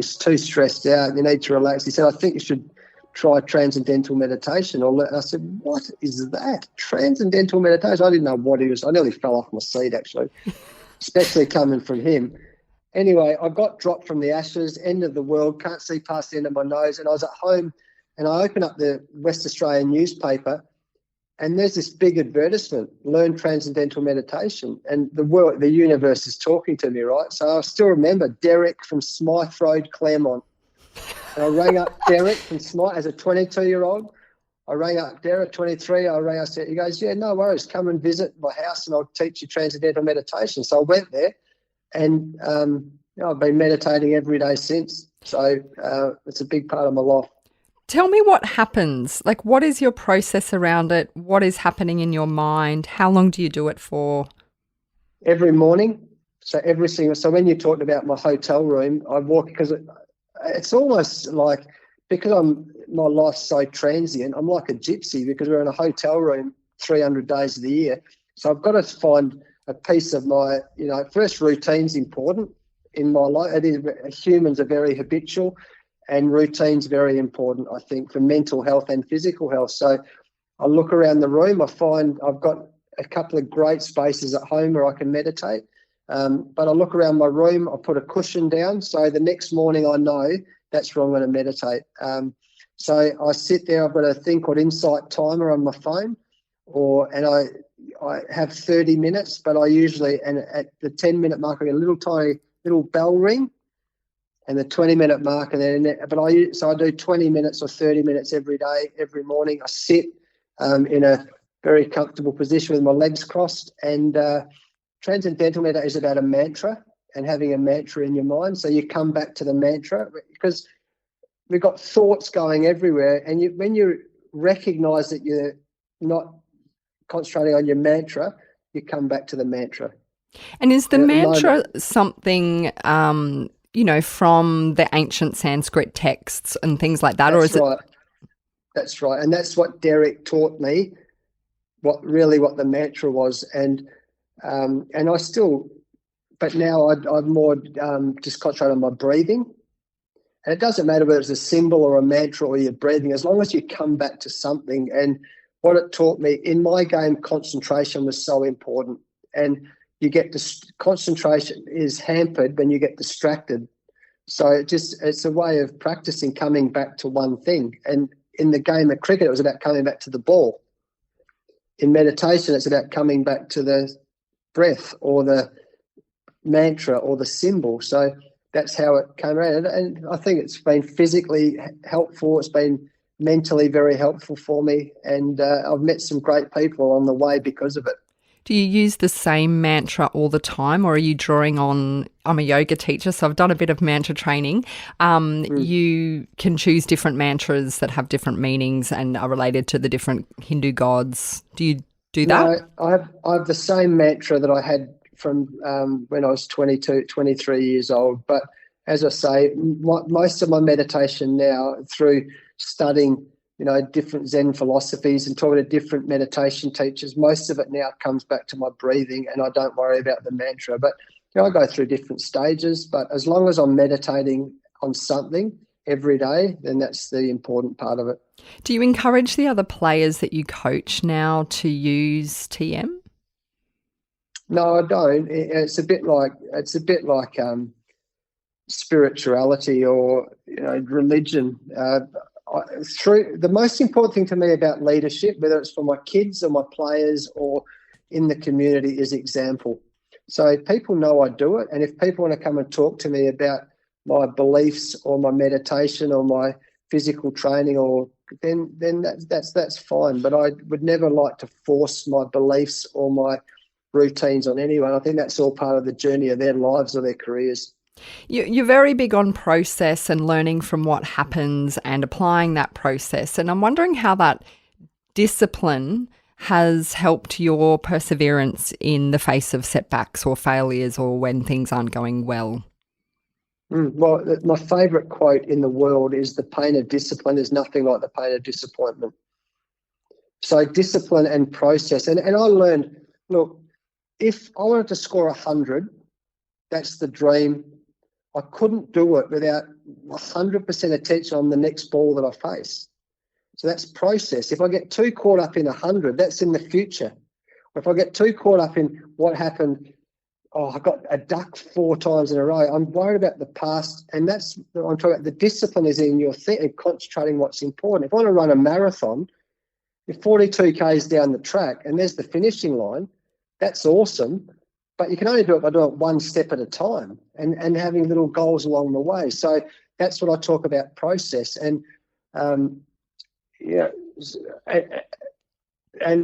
too stressed out. You need to relax. He said, I think you should try transcendental meditation. I said, what is that? Transcendental meditation? I didn't know what he was. I nearly fell off my seat, actually, especially coming from him. Anyway, I got dropped from the Ashes, end of the world, can't see past the end of my nose. And I was at home and I opened up the West Australian newspaper, and there's this big advertisement, learn transcendental meditation. And the universe is talking to me, right? So I still remember Derek from Smythe Road, Claremont. And I rang up Derek from Smythe as a 22-year-old. I rang up Derek, 23. I said, he goes, yeah, no worries, come and visit my house and I'll teach you transcendental meditation. So I went there, and I've been meditating every day since. So it's a big part of my life. Tell me what happens. Like, what is your process around it? What is happening in your mind? How long do you do it for? Every morning. So when you talked about my hotel room, I walk, because it's almost like, because my life's so transient, I'm like a gypsy, because we're in a hotel room 300 days of the year. So I've got to find a piece of my, you know, first, routine's important in my life. Humans are very habitual, and routine's very important, I think, for mental health and physical health. So I look around the room, I find I've got a couple of great spaces at home where I can meditate. But I look around my room, I put a cushion down, so the next morning I know that's where I'm going to meditate. So I sit there, I've got a thing called Insight Timer on my phone, and I have 30 minutes, but I usually, and at the 10-minute mark, I get a little tiny little bell ring, and the 20-minute mark, and then, so I do 20 minutes or 30 minutes every day, every morning. I sit in a very comfortable position with my legs crossed, and Transcendental Meditation is about a mantra and having a mantra in your mind. So you come back to the mantra, because we've got thoughts going everywhere, and when you recognise that you're not concentrating on your mantra, you come back to the mantra. And is the mantra something, from the ancient Sanskrit texts and things like that? That's right. That's right. And that's what Derek taught me, what the mantra was. And I still, but now I'm more just concentrate on my breathing. And it doesn't matter whether it's a symbol or a mantra or you're breathing, as long as you come back to something. And what it taught me in my game, concentration was so important. And you get concentration is hampered when you get distracted. So it's a way of practicing coming back to one thing. And in the game of cricket, it was about coming back to the ball. In meditation, it's about coming back to the breath or the mantra or the symbol. So that's how it came around. And I think it's been physically helpful. It's been mentally very helpful for me. And I've met some great people on the way because of it. Do you use the same mantra all the time, or are you drawing on, I'm a yoga teacher, so I've done a bit of mantra training. You can choose different mantras that have different meanings and are related to the different Hindu gods. Do you do that? No, I have the same mantra that I had from when I was 22, 23 years old. But as I say, most of my meditation now through studying different Zen philosophies and talking to different meditation teachers, most of it now comes back to my breathing, and I don't worry about the mantra. But I go through different stages, but as long as I'm meditating on something every day, then that's the important part of it. Do you encourage the other players that you coach now to use TM? No, I don't. It's a bit like spirituality or religion. The most important thing to me about leadership, whether it's for my kids or my players or in the community, is example. So people know I do it, and if people want to come and talk to me about my beliefs or my meditation or my physical training, then that's fine. But I would never like to force my beliefs or my routines on anyone. I think that's all part of the journey of their lives or their careers. You're very big on process and learning from what happens and applying that process. And I'm wondering how that discipline has helped your perseverance in the face of setbacks or failures or when things aren't going well. Well, my favourite quote in the world is, "The pain of discipline is nothing like the pain of disappointment." So discipline and process. And I learned, look, if I wanted to score 100, that's the dream. I couldn't do it without 100% attention on the next ball that I face. So that's process. If I get too caught up in 100, that's in the future. Or if I get too caught up in what happened, I got a duck 4 times in a row, I'm worried about the past. And that's what I'm talking about. The discipline is in your thing and concentrating what's important. If I want to run a marathon, if 42 Ks down the track and there's the finishing line, that's awesome. But you can only do it by doing it one step at a time and having little goals along the way. So that's what I talk about, process. And and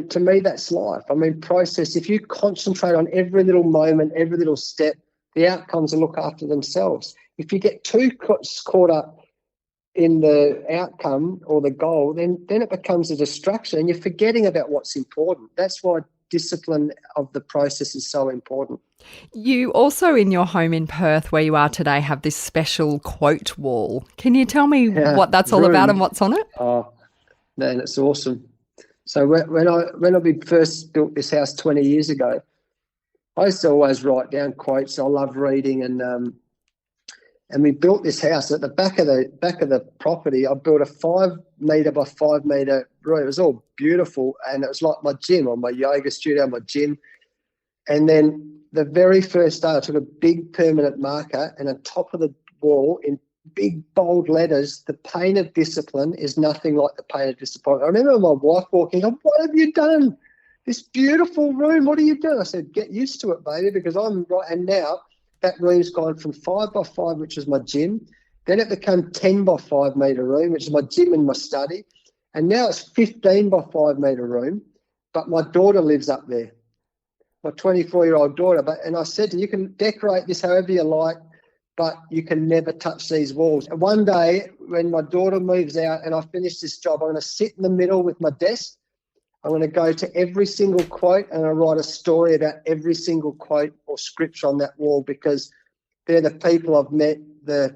to me, that's life. I mean, process, if you concentrate on every little moment, every little step, the outcomes will look after themselves. If you get too caught up in the outcome or the goal, then it becomes a distraction and you're forgetting about what's important. That's why discipline of the process is so important. You also, in your home in Perth, where you are today, have this special quote wall. Can you tell me what that's all about and what's on it? Oh, man, it's awesome. So when we first built this house 20 years ago, I used to always write down quotes. I love reading, and And we built this house at the back of the property. I built a 5 metre by 5 metre room. It was all beautiful, and it was like my gym, or my yoga studio, my gym. And then the very first day, I took a big permanent marker, and on top of the wall, in big bold letters, the pain of discipline is nothing like the pain of disappointment. I remember my wife walking up, "What have you done? This beautiful room, what are you doing?" I said, "Get used to it, baby, because I'm right." And now that room's gone from 5 by 5, which is my gym. Then it became 10 by 5 metre room, which is my gym and my study. And now it's 15 by 5 metre room, but my daughter lives up there, my 24-year-old daughter. And I said to her, "You can decorate this however you like, but you can never touch these walls." And one day when my daughter moves out and I finish this job, I'm going to sit in the middle with my desk. I'm going to go to every single quote and I write a story about every single quote or scripture on that wall, because they're the people I've met, the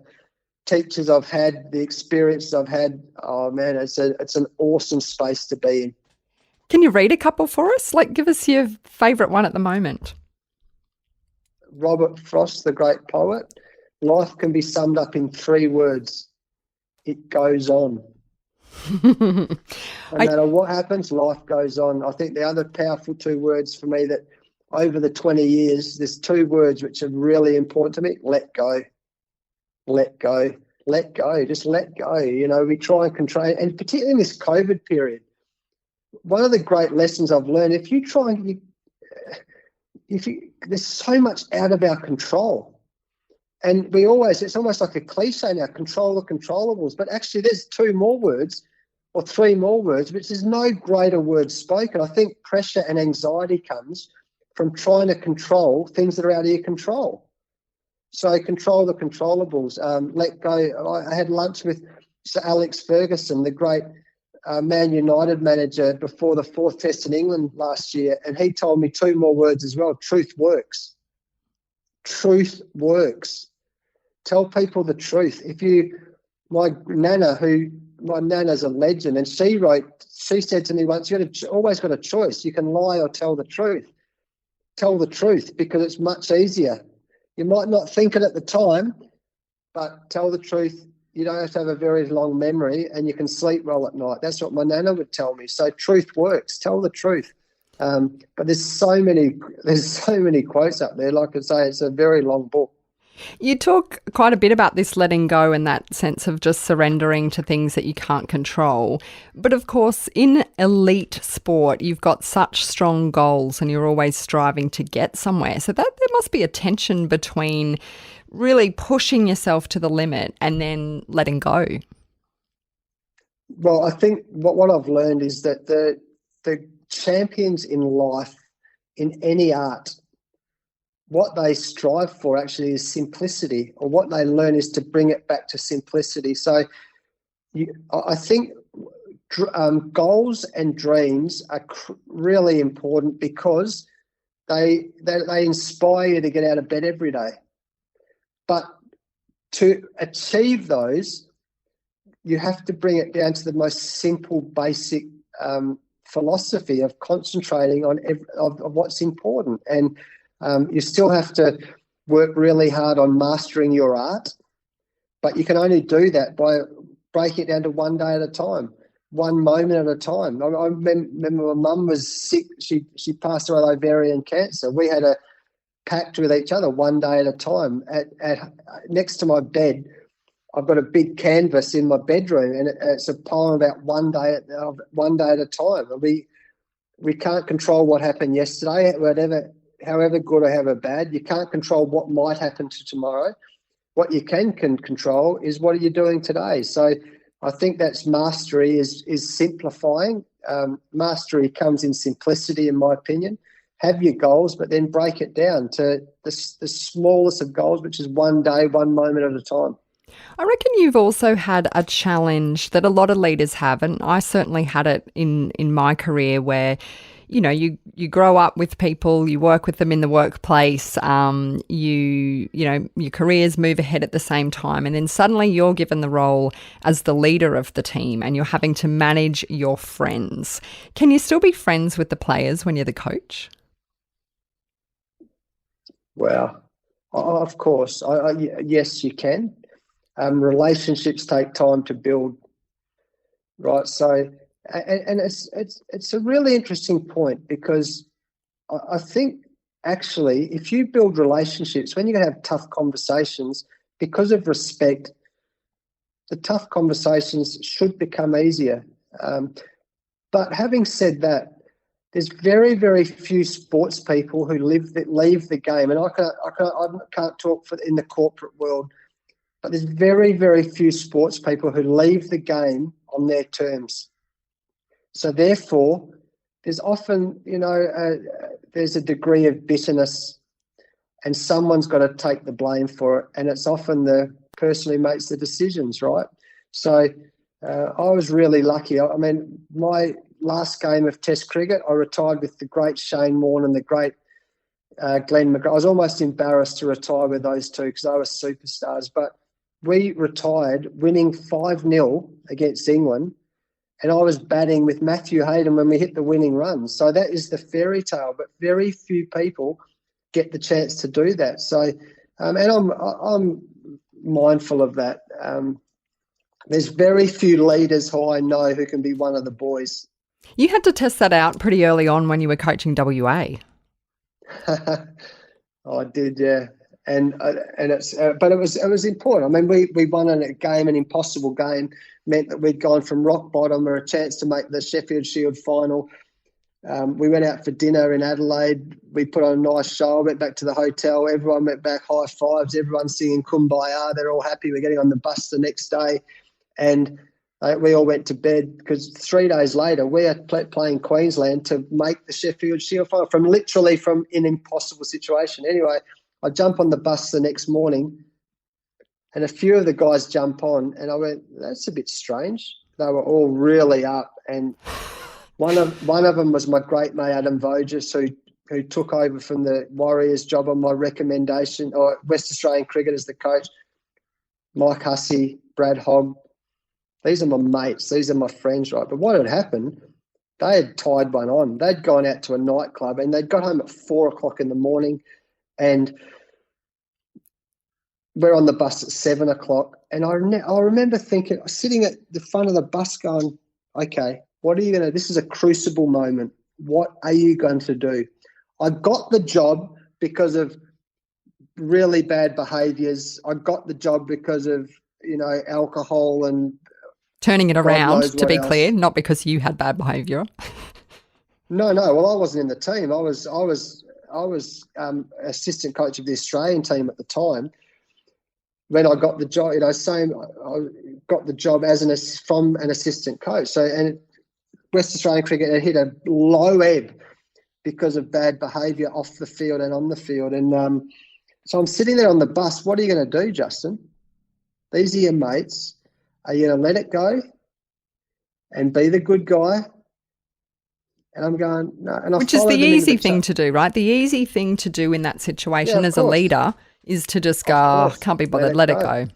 teachers I've had, the experiences I've had. Oh, man, it's an awesome space to be in. Can you read a couple for us? Like, give us your favourite one at the moment. Robert Frost, the great poet. Life can be summed up in 3 words. It goes on. No matter what happens, life goes on. I think the other powerful 2 words for me that over the 20 years, there's 2 words which are really important to me: let go. Let go. Let go. Just let go. You know, we try and control, and particularly in this COVID period, one of the great lessons I've learned, there's so much out of our control. And it's almost like a cliche now, control the controllables. But actually there's 2 more words or 3 more words, which is no greater word spoken. I think pressure and anxiety comes from trying to control things that are out of your control. So control the controllables, let go. I had lunch with Sir Alex Ferguson, the great Man United manager, before the 4th Test in England last year, and he told me 2 more words as well: truth works. Truth works. Tell people the truth. My nana's a legend, and she said to me once, "You've always got a choice. You can lie or tell the truth. Tell the truth, because it's much easier. You might not think it at the time, but tell the truth. You don't have to have a very long memory, and you can sleep well at night." That's what my nana would tell me. So truth works. Tell the truth. But there's so many quotes up there. Like I say, it's a very long book. You talk quite a bit about this letting go and that sense of just surrendering to things that you can't control. But of course, in elite sport, you've got such strong goals and you're always striving to get somewhere. So there must be a tension between really pushing yourself to the limit and then letting go. Well, I think what I've learned is that the champions in life, in any art, what they strive for actually is simplicity, or what they learn is to bring it back to simplicity. So I think goals and dreams are really important, because they inspire you to get out of bed every day. But to achieve those, you have to bring it down to the most simple, basic philosophy of concentrating on of what's important. And you still have to work really hard on mastering your art, but you can only do that by breaking it down to one day at a time, one moment at a time. I remember my mum was sick. She passed away with ovarian cancer. We had a pact with each other, one day at a time. At next to my bed, I've got a big canvas in my bedroom, and it's a poem about one day at a time. And we can't control what happened yesterday, however good or however bad. You can't control what might happen to tomorrow. What you can control is what are you doing today. So I think that's mastery, is simplifying. Mastery comes in simplicity, in my opinion. Have your goals, but then break it down to the smallest of goals, which is one day, one moment at a time. I reckon you've also had a challenge that a lot of leaders have, and I certainly had it in my career, where you grow up with people, you work with them in the workplace, your careers move ahead at the same time, and then suddenly you're given the role as the leader of the team and you're having to manage your friends. Can you still be friends with the players when you're the coach? Well, of course. Yes, you can. Relationships take time to build, right? So, and it's a really interesting point, because I think actually if you build relationships, when you're going to have tough conversations, because of respect, the tough conversations should become easier. But having said that, there's very, very few sports people who leave the game, and I can't talk for in the corporate world, but there's very, very few sports people who leave the game on their terms. So therefore, there's often, there's a degree of bitterness, and someone's got to take the blame for it, and it's often the person who makes the decisions, right? So I was really lucky. I mean, my last game of Test cricket, I retired with the great Shane Warne and the great Glenn McGrath. I was almost embarrassed to retire with those two because they were superstars. But we retired winning 5-0 against England, and I was batting with Matthew Hayden when we hit the winning run. So that is the fairy tale, but very few people get the chance to do that. So, and I'm mindful of that. There's very few leaders who I know who can be one of the boys. You had to test that out pretty early on when you were coaching WA. I did, yeah, and it's but it was important. I mean, we won a game, an impossible game, meant that we'd gone from rock bottom or a chance to make the Sheffield Shield final. We went out for dinner in Adelaide. We put on a nice show. Went back to the hotel. Everyone went back, high fives. Everyone singing Kumbaya. They're all happy. We're getting on the bus the next day, and we all went to bed because 3 days later we are playing Queensland to make the Sheffield Shield final from an impossible situation. Anyway, I jump on the bus the next morning, and a few of the guys jump on, and I went, "That's a bit strange." They were all really up, and one of them was my great mate Adam Voges, who took over from the Warriors job on my recommendation, or West Australian Cricket as the coach. Mike Hussey, Brad Hogg. These are my mates. These are my friends, right? But what had happened, they had tied one on. They'd gone out to a nightclub, and they'd got home at 4:00 in the morning, and we're on the bus at 7:00. And I remember thinking, sitting at the front of the bus going, okay, what are you going to, this is a crucible moment. What are you going to do? I got the job because of really bad behaviours. I got the job because of, alcohol and turning it around, to be else. clear, not because you had bad behaviour. No. Well, I wasn't in the team. I was assistant coach of the Australian team at the time. When I got the job, I got the job from an assistant coach. So, and West Australian Cricket had hit a low ebb because of bad behaviour off the field and on the field. And so I'm sitting there on the bus. What are you going to do, Justin? These are your mates. Are you going to let it go and be the good guy? And I'm going, no. And which is the easy thing to do, right? The easy thing to do in that situation as a leader is to just go, can't be bothered, let it go.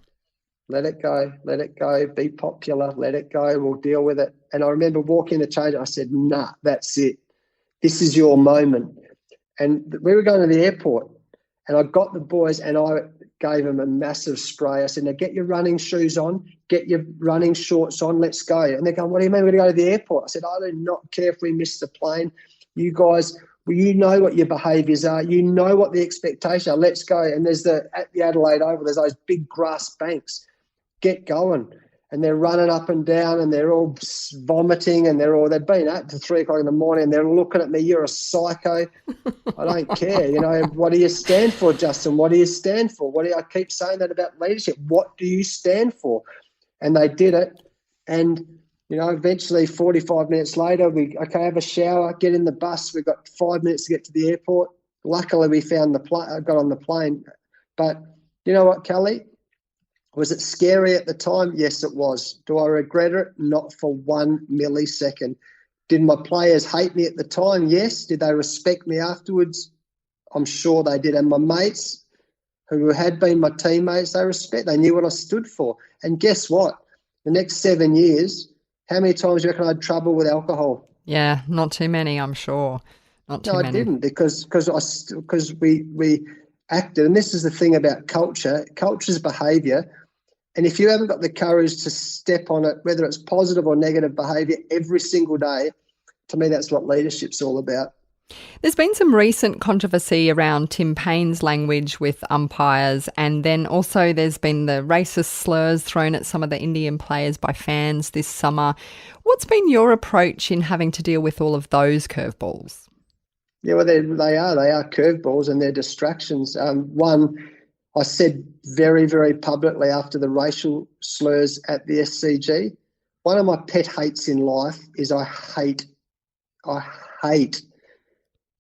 Let it go, be popular, let it go, we'll deal with it. And I remember walking the change, I said, nah, that's it. This is your moment. And we were going to the airport, and I got the boys and I gave them a massive spray. I said, now get your running shoes on, get your running shorts on, let's go. And they're going, what do you mean we're going to go to the airport? I said, I do not care if we miss the plane. You guys, you know what your behaviours are. You know what the expectations are. Let's go. And there's at the Adelaide Oval, there's those big grass banks. Get going. And they're running up and down, and they're all vomiting, and they've been up to 3:00 in the morning, and they're looking at me, you're a psycho. I don't care. What do you stand for, Justin? What do you stand for? I keep saying that about leadership. What do you stand for? And they did it. And, eventually 45 minutes later, have a shower, get in the bus. We've got 5 minutes to get to the airport. Luckily, we found got on the plane. But you know what, Kelly? Was it scary at the time? Yes, it was. Do I regret it? Not for 1 millisecond. Did my players hate me at the time? Yes. Did they respect me afterwards? I'm sure they did. And my mates, who had been my teammates, they knew what I stood for. And guess what? The next 7 years, how many times do you reckon I had trouble with alcohol? Yeah, not too many, I'm sure. Not too many. No, I didn't, because we acted. And this is the thing about culture. Culture's behaviour. And if you haven't got the courage to step on it, whether it's positive or negative behaviour every single day, to me, that's what leadership's all about. There's been some recent controversy around Tim Paine's language with umpires, and then also there's been the racist slurs thrown at some of the Indian players by fans this summer. What's been your approach in having to deal with all of those curveballs? Yeah, well, they are curveballs and they're distractions. One, I said very, very publicly after the racial slurs at the SCG, one of my pet hates in life is I hate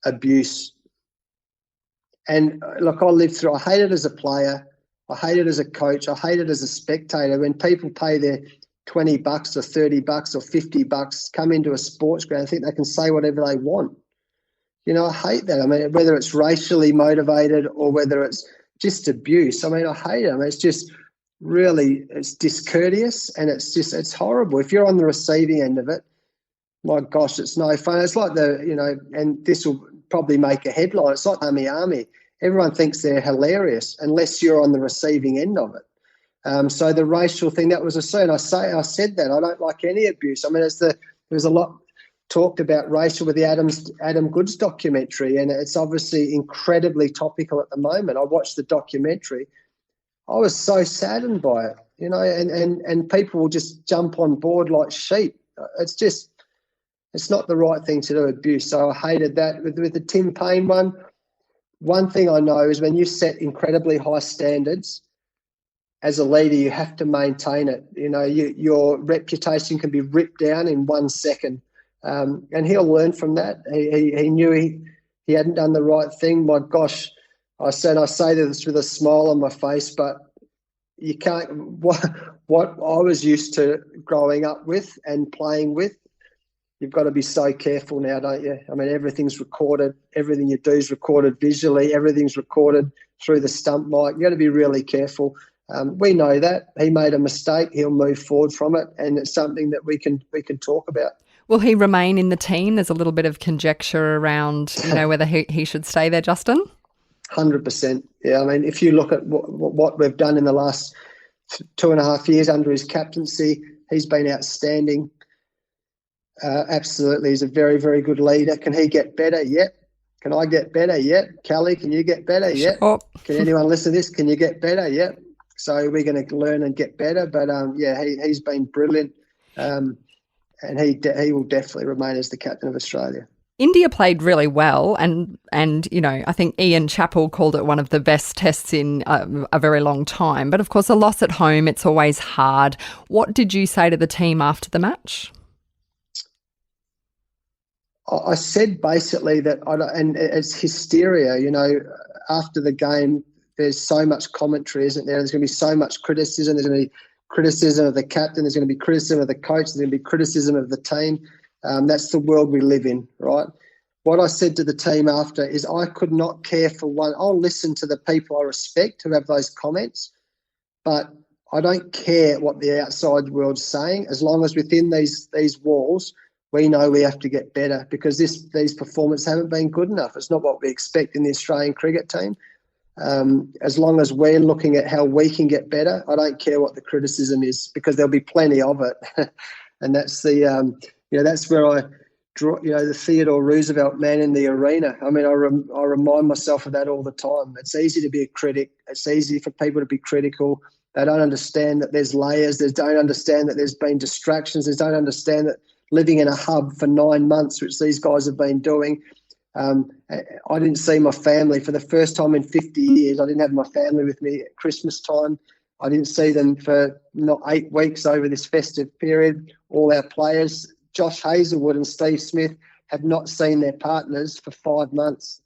abuse. And look, I hate it as a player, I hate it as a coach, I hate it as a spectator. When people pay their $20 or $30 or $50, come into a sports ground, think they can say whatever they want. You know, I hate that. I mean, whether it's racially motivated or whether it's just abuse, I mean, I hate it. I mean, it's just really, it's discourteous and it's horrible. If you're on the receiving end of it, my gosh, it's no fun. It's like and this will probably make a headline. It's like Army. Everyone thinks they're hilarious unless you're on the receiving end of it. So the racial thing, that was a sin. I said that. I don't like any abuse. I mean, there was a lot talked about racial with the Adam Goods documentary, and it's obviously incredibly topical at the moment. I watched the documentary. I was so saddened by it, and people will just jump on board like sheep. It's not the right thing to do, abuse. So I hated that. With the Tim Paine one thing I know is when you set incredibly high standards, as a leader, you have to maintain it. Your reputation can be ripped down in 1 second. And he'll learn from that. He knew he hadn't done the right thing. My gosh, I say this with a smile on my face, but you can't. What I was used to growing up with and playing with, you've got to be so careful now, don't you? I mean, everything's recorded. Everything you do is recorded visually. Everything's recorded through the stump mic. You've got to be really careful. We know that he made a mistake. He'll move forward from it, and it's something that we can talk about. Will he remain in the team? There's a little bit of conjecture around, whether he should stay there, Justin. 100%. Yeah, I mean, if you look at what we've done in the last 2.5 years under his captaincy, he's been outstanding. Absolutely, he's a very, very good leader. Can he get better? Yep. Can I get better? Yep. Kelly, can you get better? Yep. Sure. Can anyone listen to this? Can you get better? Yep. So we're going to learn and get better. But he's been brilliant. And he will definitely remain as the captain of Australia. India played really well, and I think Ian Chappell called it one of the best tests in a very long time. But of course, a loss at home, it's always hard. What did you say to the team after the match? I said basically that, and it's hysteria. After the game, there's so much commentary, isn't there? There's going to be so much criticism. There's going to be criticism of the captain. There's going to be criticism of the coach. There's going to be criticism of the team. That's the world we live in, right? What I said to the team after is I could not care for one. I'll listen to the people I respect who have those comments, but I don't care what the outside world's saying as long as within these walls we know we have to get better, because these performances haven't been good enough. It's not what we expect in the Australian cricket team. As long as we're looking at how we can get better, I don't care what the criticism is, because there'll be plenty of it. And that's that's where I draw, the Theodore Roosevelt man in the arena. I mean, I remind myself of that all the time. It's easy to be a critic. It's easy for people to be critical. They don't understand that there's layers. They don't understand that there's been distractions. They don't understand that living in a hub for 9 months, which these guys have been doing. I didn't see my family for the first time in 50 years. I didn't have my family with me at Christmas time. I didn't see them for not 8 weeks over this festive period. All our players, Josh Hazlewood and Steve Smith, have not seen their partners for 5 months.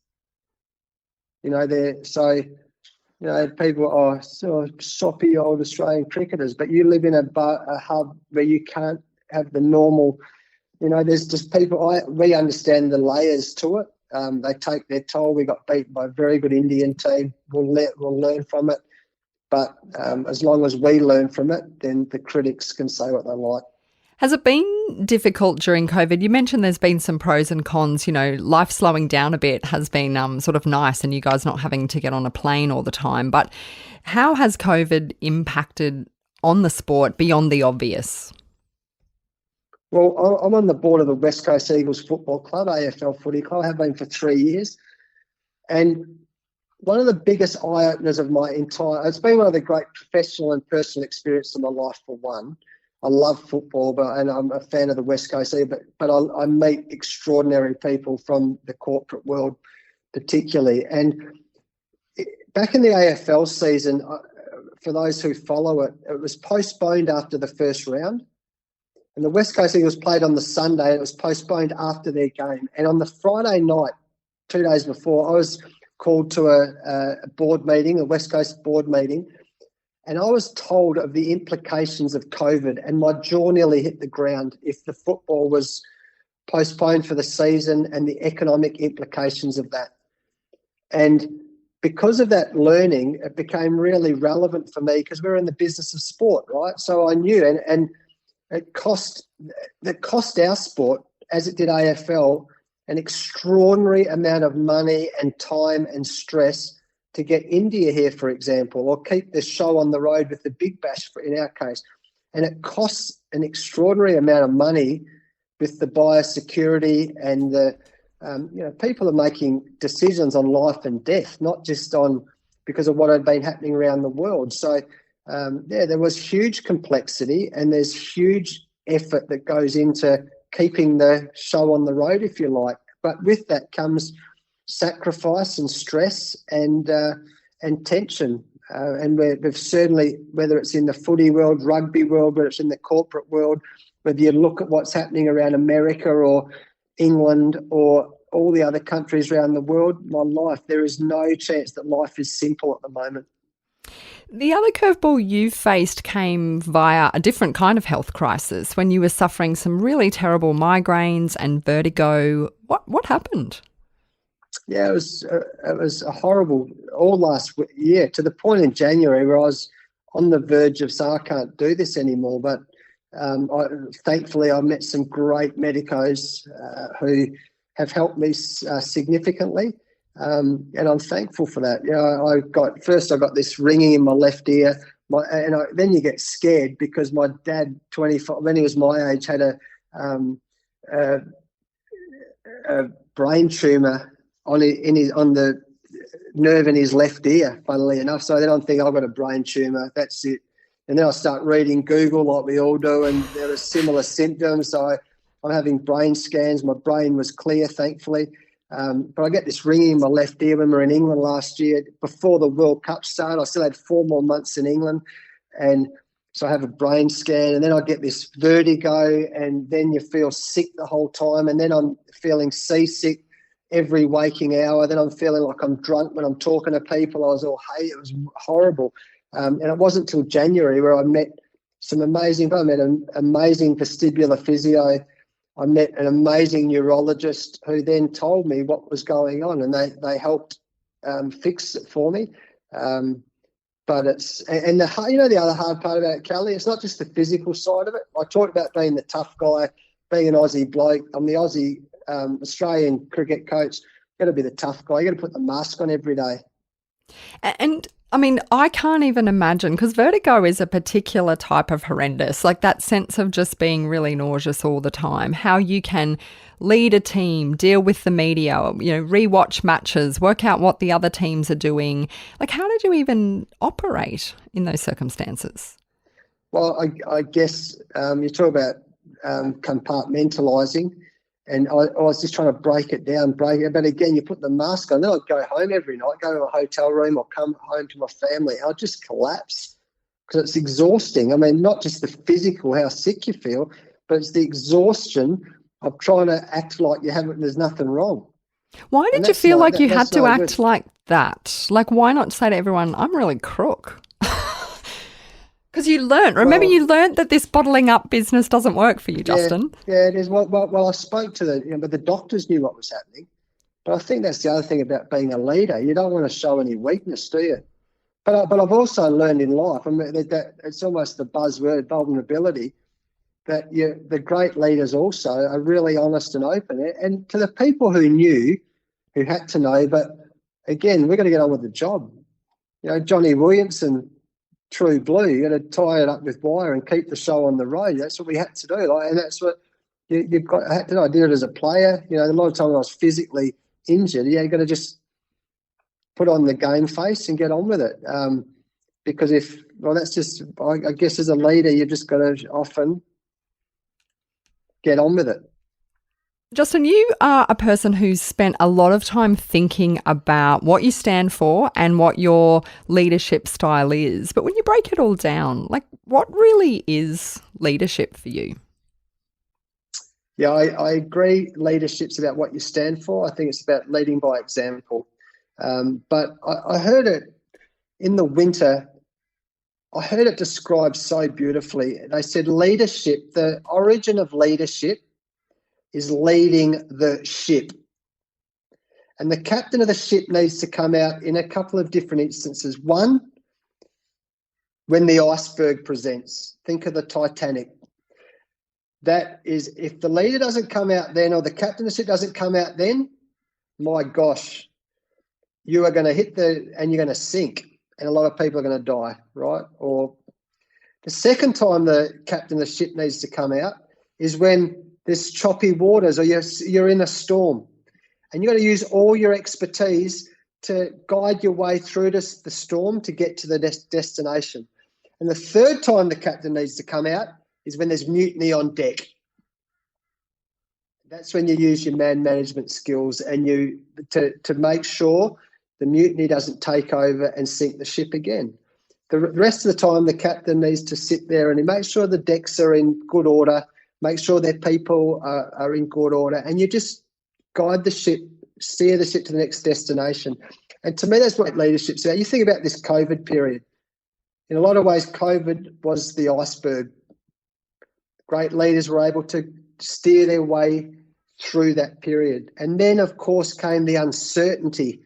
People are so soppy old Australian cricketers, but you live in a hub where you can't have the normal. There's just people. We understand the layers to it. They take their toll. We got beaten by a very good Indian team. We'll learn from it. But as long as we learn from it, then the critics can say what they like. Has it been difficult during COVID? You mentioned there's been some pros and cons. Life slowing down a bit has been sort of nice, and you guys not having to get on a plane all the time. But how has COVID impacted on the sport beyond the obvious? Well, I'm on the board of the West Coast Eagles Football Club, AFL Footy Club. I have been for 3 years. And one of the biggest eye-openers of it's been one of the great professional and personal experiences of my life, for one. I love football, and I'm a fan of the West Coast Eagles, but I meet extraordinary people from the corporate world particularly. And back in the AFL season, for those who follow it, it was postponed after the first round. And the West Coast Eagles played on the Sunday, and it was postponed after their game. And on the Friday night, 2 days before, I was called to a board meeting, a West Coast board meeting, and I was told of the implications of COVID, and my jaw nearly hit the ground if the football was postponed for the season and the economic implications of that. And because of that learning, it became really relevant for me because we're in the business of sport, right? So I knew, and it cost our sport, as it did AFL, an extraordinary amount of money and time and stress to get India here, for example, or keep the show on the road with the Big Bash, in our case. And it costs an extraordinary amount of money with the biosecurity and the, people are making decisions on life and death, not just on because of what had been happening around the world. So, there was huge complexity, and there's huge effort that goes into keeping the show on the road, if you like. But with that comes sacrifice and stress and tension. And we've certainly, whether it's in the footy world, rugby world, whether it's in the corporate world, whether you look at what's happening around America or England or all the other countries around the world, my life, there is no chance that life is simple at the moment. The other curveball you faced came via a different kind of health crisis when you were suffering some really terrible migraines and vertigo. What happened? Yeah, it was a horrible all last year, to the point in January where I was on the verge of saying, I can't do this anymore. But thankfully, I met some great medicos who have helped me significantly. And I'm thankful for that. I got this ringing in my left ear, then you get scared because my dad, 25, when he was my age, had a brain tumor on the nerve in his left ear, funnily enough. So then I'm thinking, I've got a brain tumor. That's it. And then I start reading Google like we all do, and there are similar symptoms. So I'm having brain scans. My brain was clear, thankfully. But I get this ringing in my left ear when we were in England last year. Before the World Cup started, I still had 4 more months in England. And so I have a brain scan, and then I get this vertigo, and then you feel sick the whole time. And then I'm feeling seasick every waking hour. Then I'm feeling like I'm drunk when I'm talking to people. I was all, hey, it was horrible. And it wasn't until January where I met some amazing people. I met an amazing vestibular physio. I met an amazing neurologist who then told me what was going on, and they helped fix it for me. But the other hard part about it, Kelly, it's not just the physical side of it. I talked about being the tough guy, being an Aussie bloke. I'm the Aussie Australian cricket coach. You've got to be the tough guy. You've got to put the mask on every day. And I mean, I can't even imagine, because vertigo is a particular type of horrendous, like that sense of just being really nauseous all the time, how you can lead a team, deal with the media, rewatch matches, work out what the other teams are doing. Like, how did you even operate in those circumstances? Well, I guess you talk about compartmentalising. And I was just trying to break it down. But again, you put the mask on. Then I'd go home every night, go to a hotel room or come home to my family. I'd just collapse because it's exhausting. I mean, not just the physical, how sick you feel, but it's the exhaustion of trying to act like there's nothing wrong. Why did you feel like you had to act like that? Like, why not say to everyone, I'm really crook? Because you learnt that this bottling up business doesn't work for you, Justin. Yeah, it is. Well, I spoke to but the doctors knew what was happening. But I think that's the other thing about being a leader. You don't want to show any weakness, do you? But I've also learned in life, that it's almost the buzzword, vulnerability, that the great leaders also are really honest and open. And to the people who knew, who had to know, but again, we've got to get on with the job. Johnny Williamson true blue. You got to tie it up with wire and keep the show on the road. That's what we had to do. And that's what you've got. I had to do. I did it as a player. A lot of times I was physically injured. You got to just put on the game face and get on with it. Because that's just, I guess as a leader, you've just got to often get on with it. Justin, you are a person who's spent a lot of time thinking about what you stand for and what your leadership style is. But when you break it all down, what really is leadership for you? Yeah, I agree. Leadership's about what you stand for. I think it's about leading by example. But I heard it in the winter. I heard it described so beautifully. They said leadership, the origin of leadership is leading the ship. And the captain of the ship needs to come out in a couple of different instances. One, when the iceberg presents. Think of the Titanic. That is, if the leader doesn't come out then, or the captain of the ship doesn't come out then, my gosh, you are going to hit and you're going to sink. And a lot of people are going to die, right? Or the second time the captain of the ship needs to come out is when there's choppy waters or you're in a storm, and you've got to use all your expertise to guide your way through the storm to get to the destination. And the third time the captain needs to come out is when there's mutiny on deck. That's when you use your man management skills and to make sure the mutiny doesn't take over and sink the ship again. The rest of the time, the captain needs to sit there and he makes sure the decks are in good order, make sure their people are in good order, and you just guide the ship, steer the ship to the next destination. And to me, that's what leadership's about. You think about this COVID period. In a lot of ways, COVID was the iceberg. Great leaders were able to steer their way through that period. And then, of course, came the uncertainty.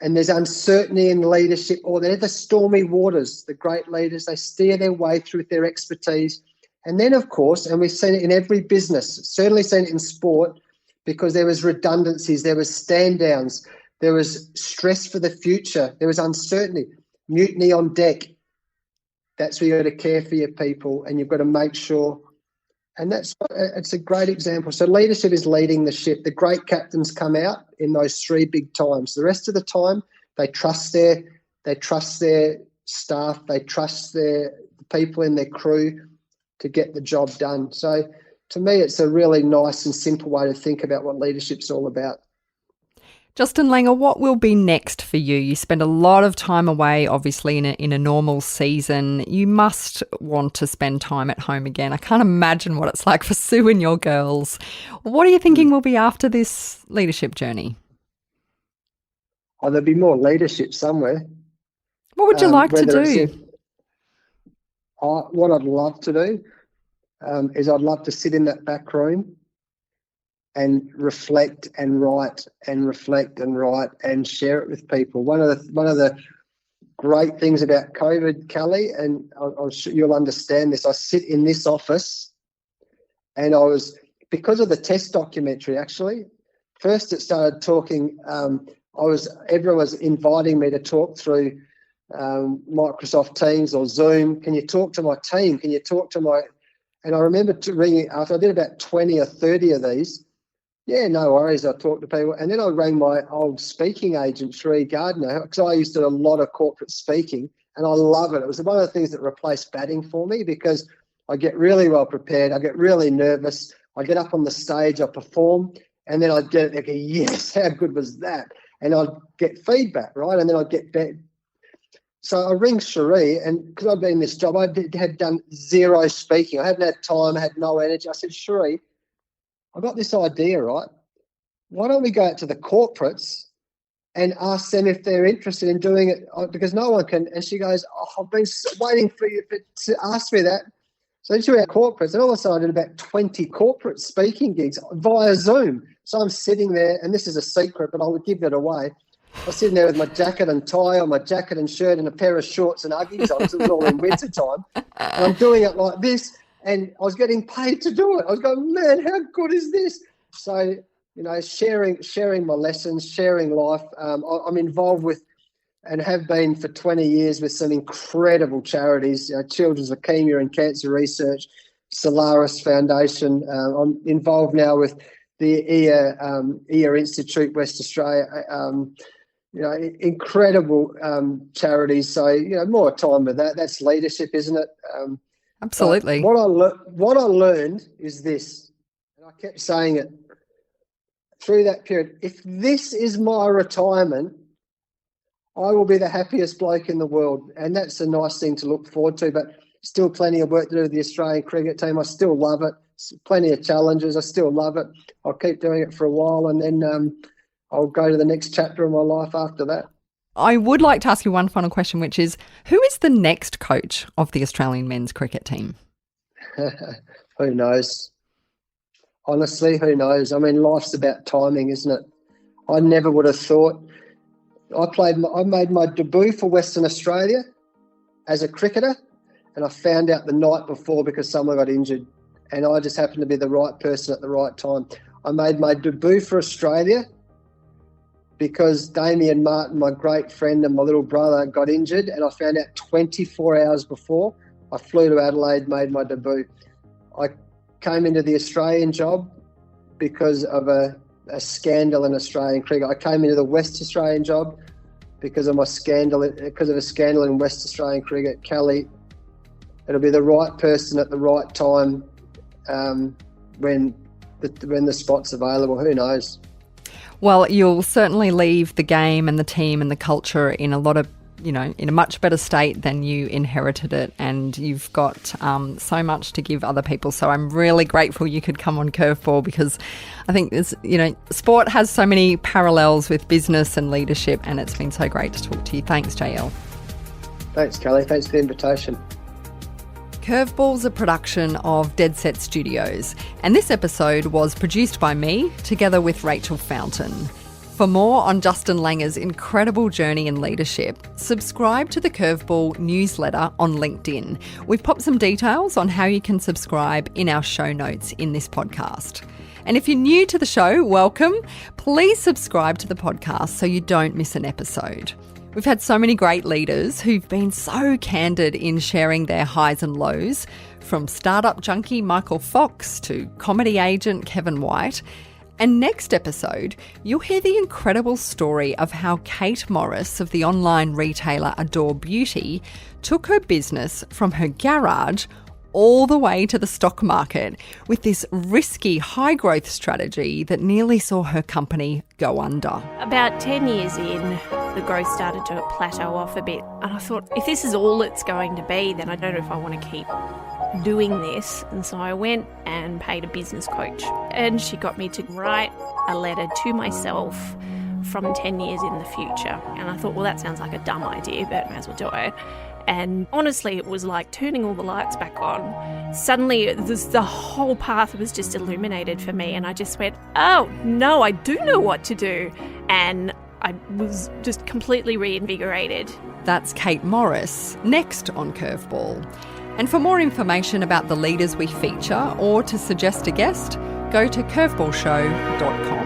And there's uncertainty in leadership, or they're the stormy waters. The great leaders, they steer their way through with their expertise. And then, of course, and we've seen it in every business, certainly seen it in sport, because there was redundancies, there was stand downs, there was stress for the future, there was uncertainty, mutiny on deck. That's where you've got to care for your people and you've got to make sure. And it's a great example. So leadership is leading the ship. The great captains come out in those three big times. The rest of the time, they trust their staff, they trust the people in their crew to get the job done. So to me, it's a really nice and simple way to think about what leadership's all about. Justin Langer, what will be next for you? You spend a lot of time away, obviously, in a normal season. You must want to spend time at home again. I can't imagine what it's like for Sue and your girls. What are you thinking will be after this leadership journey? Oh, there'll be more leadership somewhere. What would you like to do? What I'd love to do is I'd love to sit in that back room and reflect and write and reflect and write and share it with people. One of the great things about COVID, Kelly, and I'm sure you'll understand this, I sit in this office and because of the test documentary, actually, first it started talking, everyone was inviting me to talk through Microsoft Teams or Zoom. Can you talk to my team? Can you talk to my... And I remember ringing, after I did about 20 or 30 of these, yeah, no worries, I talked to people. And then I rang my old speaking agent, Sheree Gardner, because I used to do a lot of corporate speaking, and I love it. It was one of the things that replaced batting for me because I get really well prepared. I get really nervous. I get up on the stage, I perform, and then I'd get like, yes, how good was that? And I'd get feedback, right? And then I'd get back. So I ring Sheree, and because I've been in this job, I had done zero speaking. I hadn't had time, I had no energy. I said, Sheree, I've got this idea, right? Why don't we go out to the corporates and ask them if they're interested in doing it? Because no one can. And she goes, I've been waiting for you to ask me that. So she went to corporates, and all of a sudden I did about 20 corporate speaking gigs via Zoom. So I'm sitting there, and this is a secret, but I would give it away. I was sitting there with my jacket and tie on, my jacket and shirt and a pair of shorts and Uggies on. So it was all in winter time. And I'm doing it like this. And I was getting paid to do it. I was going, man, how good is this? So, sharing my lessons, sharing life. I'm involved with and have been for 20 years with some incredible charities, Children's Leukemia and Cancer Research, Solaris Foundation. I'm involved now with the EAR Institute, West Australia. Incredible charities. So, more time with that. That's leadership, isn't it? Absolutely. What I learned is this, and I kept saying it through that period. If this is my retirement, I will be the happiest bloke in the world. And that's a nice thing to look forward to, but still plenty of work to do with the Australian cricket team. I still love it. Plenty of challenges. I still love it. I'll keep doing it for a while, and then I'll go to the next chapter of my life after that. I would like to ask you one final question, which is, who is the next coach of the Australian men's cricket team? Who knows? Honestly, who knows? I mean, life's about timing, isn't it? I never would have thought. I made my debut for Western Australia as a cricketer, and I found out the night before because someone got injured, and I just happened to be the right person at the right time. I made my debut for Australia because Damien Martin, my great friend and my little brother, got injured, and I found out 24 hours before. I flew to Adelaide, made my debut. I came into the Australian job because of a scandal in Australian cricket. I came into the West Australian job because of a scandal in West Australian cricket. Kelly, it'll be the right person at the right time when the spot's available. Who knows? Well, you'll certainly leave the game and the team and the culture in a lot of, in a much better state than you inherited it, and you've got so much to give other people. So I'm really grateful you could come on Curveball, because I think sport has so many parallels with business and leadership, and it's been so great to talk to you. Thanks, JL. Thanks, Kelly. Thanks for the invitation. Curveball's a production of Dead Set Studios, and this episode was produced by me together with Rachel Fountain. For more on Justin Langer's incredible journey in leadership, subscribe to the Curveball newsletter on LinkedIn. We've popped some details on how you can subscribe in our show notes in this podcast. And if you're new to the show, welcome. Please subscribe to the podcast so you don't miss an episode. We've had so many great leaders who've been so candid in sharing their highs and lows, from startup junkie Michael Fox to comedy agent Kevin White. And next episode, you'll hear the incredible story of how Kate Morris of the online retailer Adore Beauty took her business from her garage all the way to the stock market with this risky high growth strategy that nearly saw her company go under. About 10 years in, the growth started to plateau off a bit, and I thought, if this is all it's going to be, then I don't know if I want to keep doing this. And so I went and paid a business coach, and she got me to write a letter to myself from 10 years in the future. And I thought, well, that sounds like a dumb idea, but I may as well do it. And honestly, it was like turning all the lights back on. Suddenly, the whole path was just illuminated for me, and I just went, oh, no, I do know what to do. And I was just completely reinvigorated. That's Kate Morris, next on Curveball. And for more information about the leaders we feature or to suggest a guest, go to curveballshow.com.